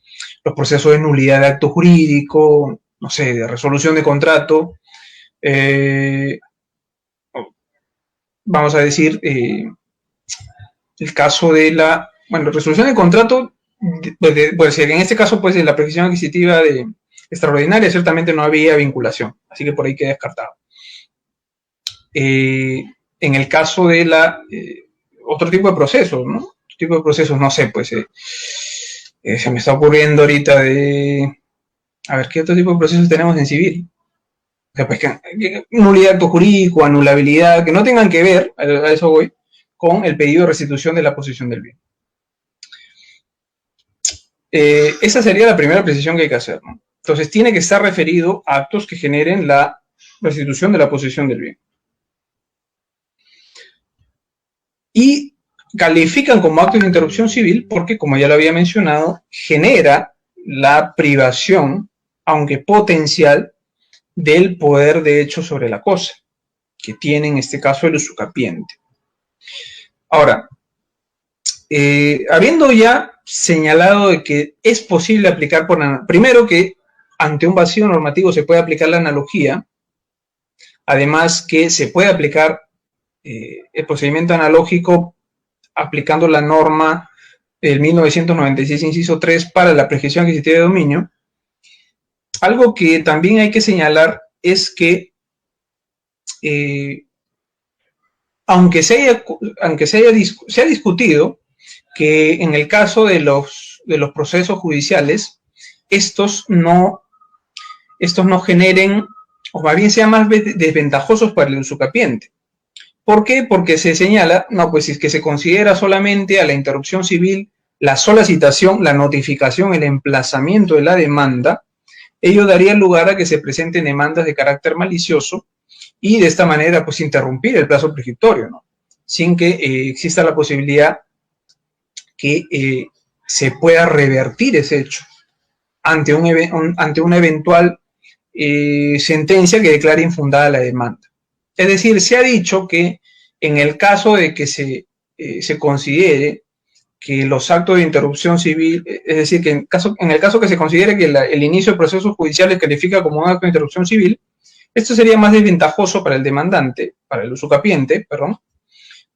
procesos de nulidad de acto jurídico, no sé, de resolución de contrato, vamos a decir, el caso de la, resolución de contrato, pues en este caso, pues de la prescripción adquisitiva extraordinaria, ciertamente no había vinculación, así que por ahí queda descartado. en el caso de otro tipo de procesos, ¿no? Otro tipo de procesos, no sé, pues se me está ocurriendo ahorita a ver, ¿qué otro tipo de procesos tenemos en civil? O sea, pues que nulidad de acto jurídico, anulabilidad, que no tengan que ver, a eso voy, con el pedido de restitución de la posesión del bien. Esa sería la primera precisión que hay que hacer, ¿no? Entonces, tiene que estar referido a actos que generen la restitución de la posesión del bien. Y califican como actos de interrupción civil porque, como ya lo había mencionado, genera la privación, aunque potencial, del poder de hecho sobre la cosa, que tiene en este caso el usucapiente. Ahora, habiendo ya señalado de que es posible aplicar primero que ante un vacío normativo se puede aplicar la analogía, además que se puede aplicar el procedimiento analógico aplicando la norma del 1996, inciso 3, para la prescripción adquisitiva de dominio. Algo que también hay que señalar es que aunque se ha discutido que en el caso de los procesos judiciales, estos no generen, o más bien sean más desventajosos para el usucapiente. ¿Por qué? Porque se señala, no, pues si es que se considera solamente a la interrupción civil la sola citación, la notificación, el emplazamiento de la demanda, ello daría lugar a que se presenten demandas de carácter malicioso y de esta manera pues interrumpir el plazo prescriptorio, ¿no? Sin que exista la posibilidad que se pueda revertir ese hecho ante una eventual sentencia que declare infundada la demanda. Es decir, se ha dicho que en el caso de que se considere que los actos de interrupción civil, es decir, que en el caso que se considere que el inicio de procesos judiciales califica como un acto de interrupción civil, esto sería más desventajoso para el demandante, para el usucapiente, perdón,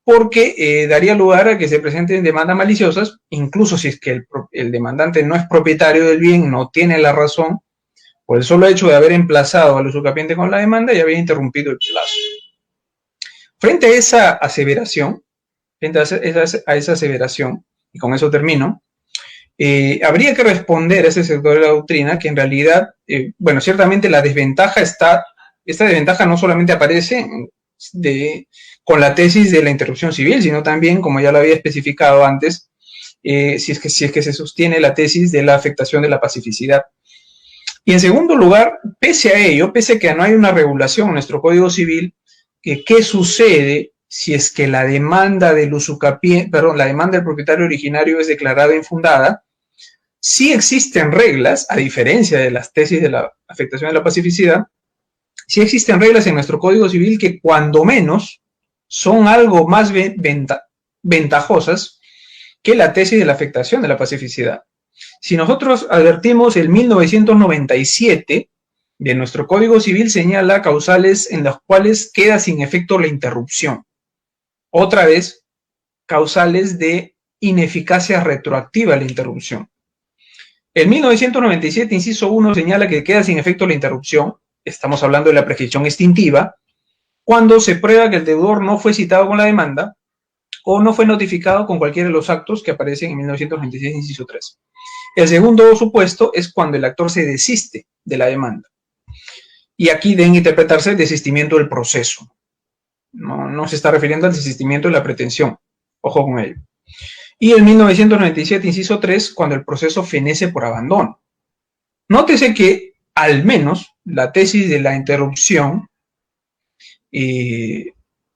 porque daría lugar a que se presenten demandas maliciosas, incluso si es que el demandante no es propietario del bien, no tiene la razón, por el solo hecho de haber emplazado al usucapiente con la demanda y haber interrumpido el plazo. Frente a esa aseveración, y con eso termino, habría que responder a ese sector de la doctrina que en realidad, bueno, ciertamente esta desventaja no solamente aparece con la tesis de la interrupción civil, sino también, como ya lo había especificado antes, si es que se sostiene la tesis de la afectación de la pacificidad. Y en segundo lugar, pese a ello, pese a que no hay una regulación en nuestro Código Civil, ¿qué sucede si es que la demanda del la demanda del propietario originario es declarada infundada? Sí existen reglas, a diferencia de las tesis de la afectación de la pacificidad, sí existen reglas en nuestro Código Civil que cuando menos son algo más ventajosas que la tesis de la afectación de la pacificidad. Si nosotros advertimos el 1997 de nuestro Código Civil señala causales en las cuales queda sin efecto la interrupción. Otra vez, causales de ineficacia retroactiva a la interrupción. El 1997, inciso 1, señala que queda sin efecto la interrupción, estamos hablando de la prescripción extintiva, cuando se prueba que el deudor no fue citado con la demanda o no fue notificado con cualquiera de los actos que aparecen en 1996, inciso 3. El segundo supuesto es cuando el actor se desiste de la demanda. Y aquí deben interpretarse el desistimiento del proceso. No se está refiriendo al desistimiento de la pretensión. Ojo con ello. Y el 1997, inciso 3, cuando el proceso fenece por abandono. Nótese que, al menos, la tesis de la interrupción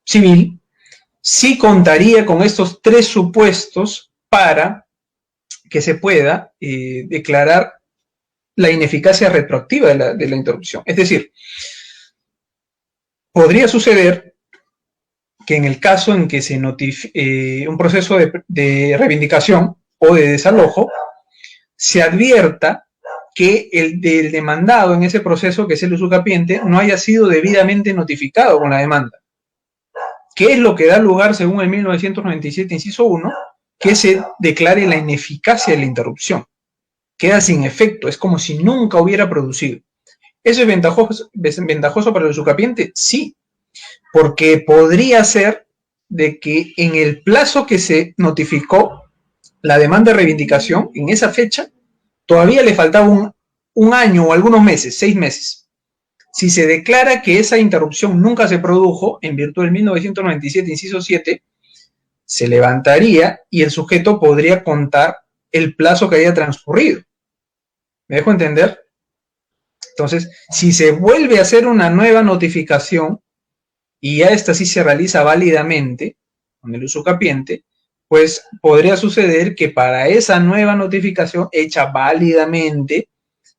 civil sí contaría con estos tres supuestos para que se pueda declarar la ineficacia retroactiva de la interrupción. Es decir, podría suceder que en el caso en que se notifique un proceso de reivindicación o de desalojo, se advierta que el del demandado en ese proceso, que es el usucapiente, no haya sido debidamente notificado con la demanda. ¿Qué es lo que da lugar, según el 1997, inciso 1, que se declare la ineficacia de la interrupción? Queda sin efecto, es como si nunca hubiera producido. ¿Eso es ventajoso para el usucapiente? Sí, porque podría ser de que en el plazo que se notificó la demanda de reivindicación, en esa fecha, todavía le faltaba un año o algunos meses, 6 meses. Si se declara que esa interrupción nunca se produjo, en virtud del 1997, inciso 7, se levantaría y el sujeto podría contar el plazo que haya transcurrido. ¿Me dejo entender? Entonces, si se vuelve a hacer una nueva notificación y ya esta sí se realiza válidamente con el usucapiente, pues podría suceder que para esa nueva notificación hecha válidamente,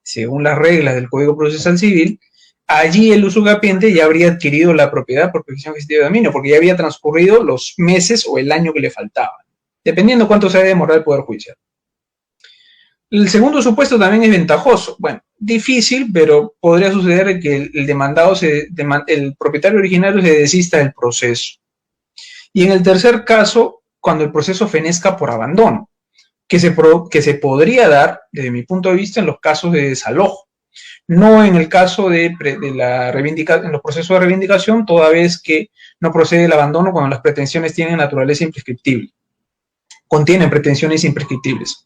según las reglas del Código Procesal Civil, allí el usucapiente ya habría adquirido la propiedad por petición ejecutiva de dominio, porque ya había transcurrido los meses o el año que le faltaba, dependiendo cuánto se haya demorado el Poder Judicial. El segundo supuesto también es ventajoso. Bueno, difícil, pero podría suceder que el demandado, el propietario originario se desista del proceso. Y en el tercer caso, cuando el proceso fenezca por abandono, que se podría dar, desde mi punto de vista, en los casos de desalojo. No en el caso de en los procesos de reivindicación, toda vez que no procede el abandono cuando las pretensiones tienen naturaleza imprescriptible. Contienen pretensiones imprescriptibles,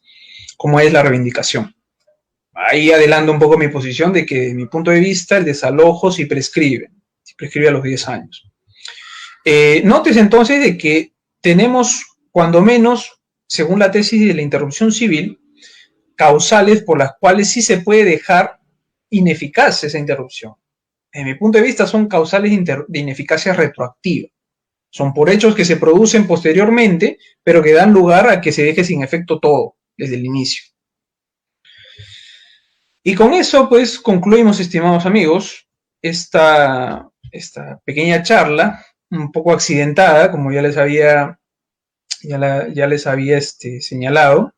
como es la reivindicación. Ahí adelanto un poco mi posición de que, de mi punto de vista, el desalojo sí prescribe a los 10 años. Notes entonces de que tenemos, cuando menos, según la tesis de la interrupción civil, causales por las cuales sí se puede dejar ineficaz esa interrupción. En mi punto de vista, son causales de ineficacia retroactiva. Son por hechos que se producen posteriormente, pero que dan lugar a que se deje sin efecto todo desde el inicio. Y con eso, pues, concluimos, estimados amigos, esta pequeña charla, un poco accidentada, como ya les había señalado.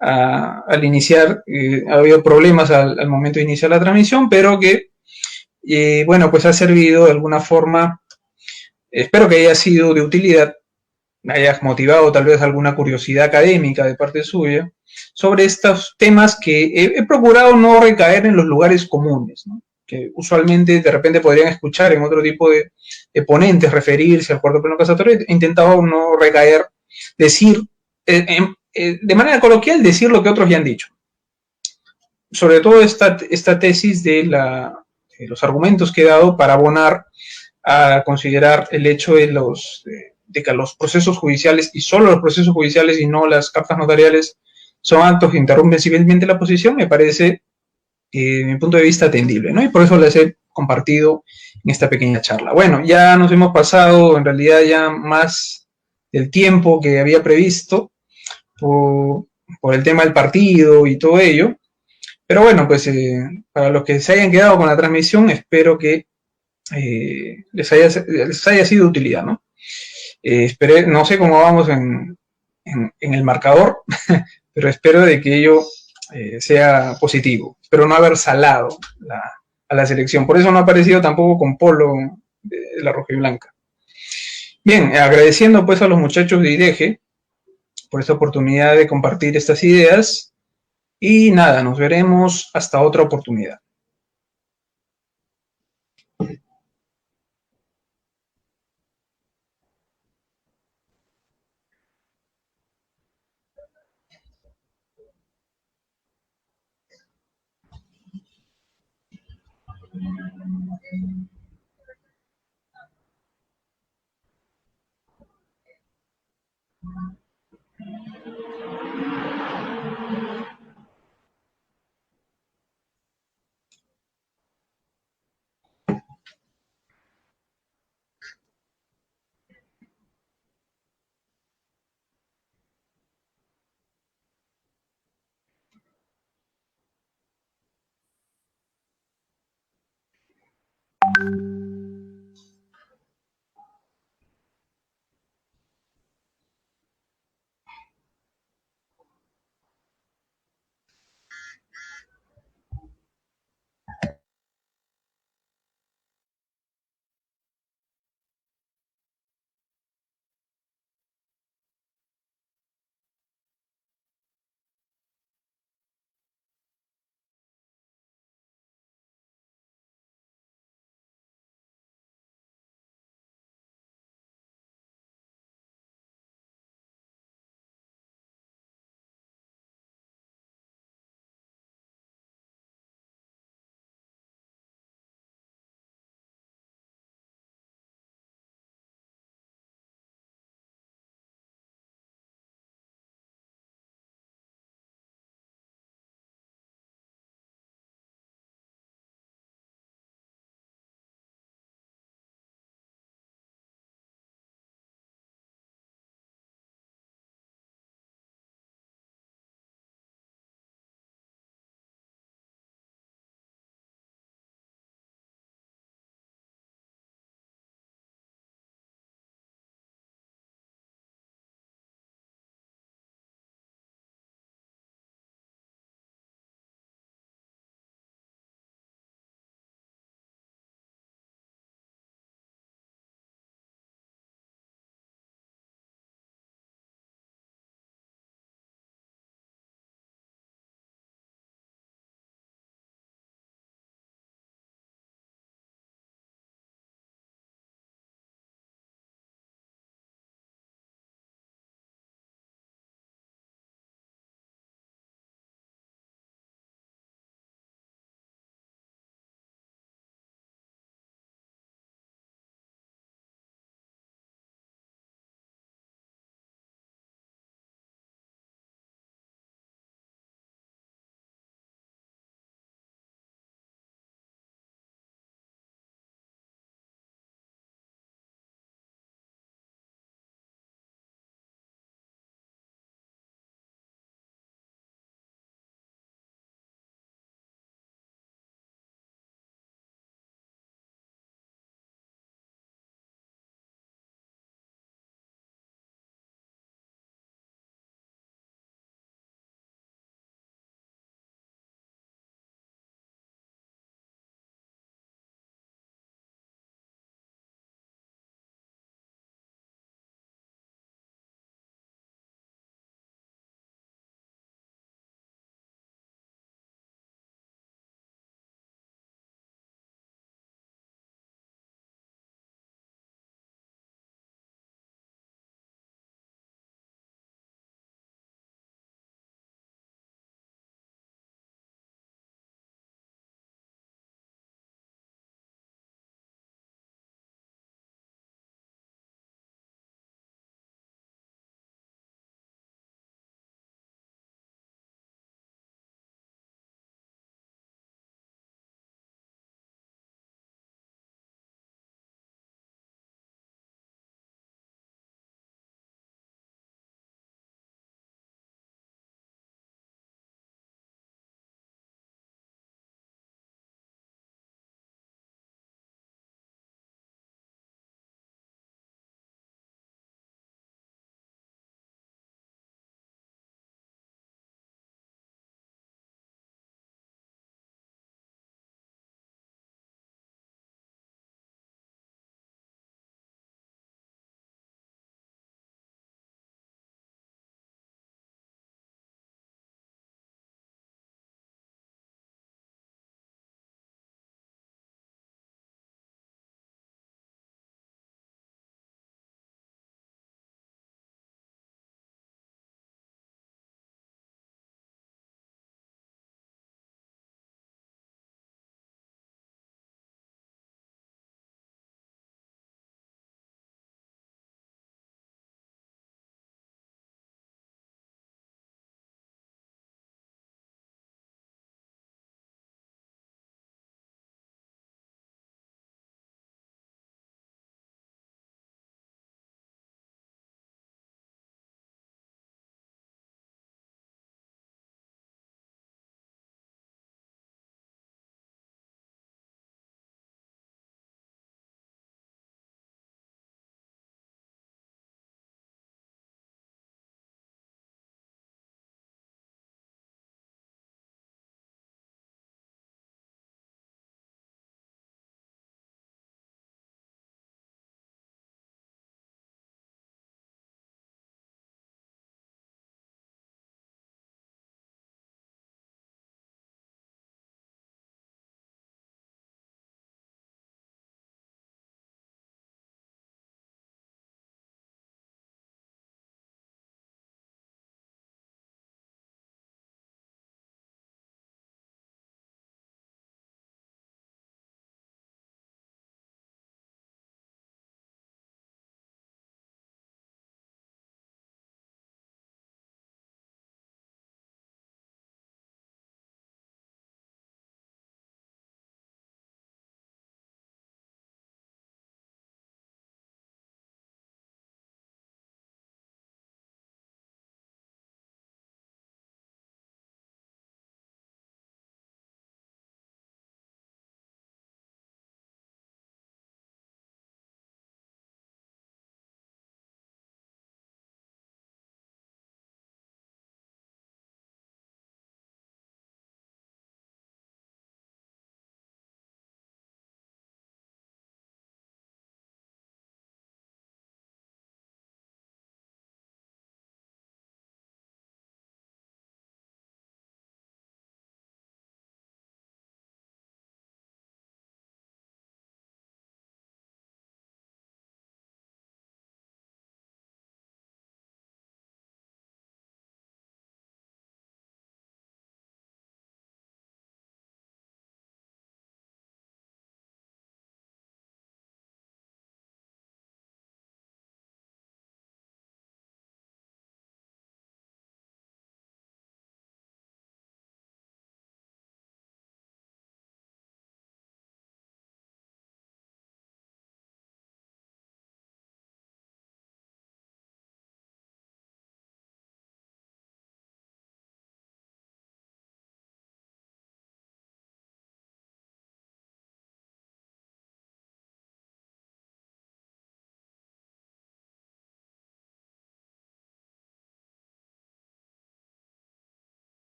Al iniciar, ha habido problemas al momento de iniciar la transmisión, pero que, bueno, pues ha servido de alguna forma, espero que haya sido de utilidad, haya motivado tal vez alguna curiosidad académica de parte suya sobre estos temas que he procurado no recaer en los lugares comunes, ¿no? Que usualmente de repente podrían escuchar en otro tipo de ponentes referirse al cuarto pleno casatorio. He intentado no recaer, decir, de manera coloquial, decir lo que otros ya han dicho. Sobre todo esta tesis de los argumentos que he dado para abonar a considerar el hecho de que los procesos judiciales, y solo los procesos judiciales y no las cartas notariales, son actos que interrumpen civilmente la posición, me parece, desde mi punto de vista, atendible, ¿no? Y por eso les he compartido en esta pequeña charla. Bueno, ya nos hemos pasado, en realidad, ya más del tiempo que había previsto por el tema del partido y todo ello. Pero bueno, pues para los que se hayan quedado con la transmisión, espero que les haya sido de utilidad, ¿no? No sé cómo vamos en el marcador, pero espero de que ello sea positivo. Espero no haber salado a la selección. Por eso no ha aparecido tampoco con polo de la roja y blanca. Bien, agradeciendo pues a los muchachos de IDEGE por esta oportunidad de compartir estas ideas. Y nada, nos veremos hasta otra oportunidad.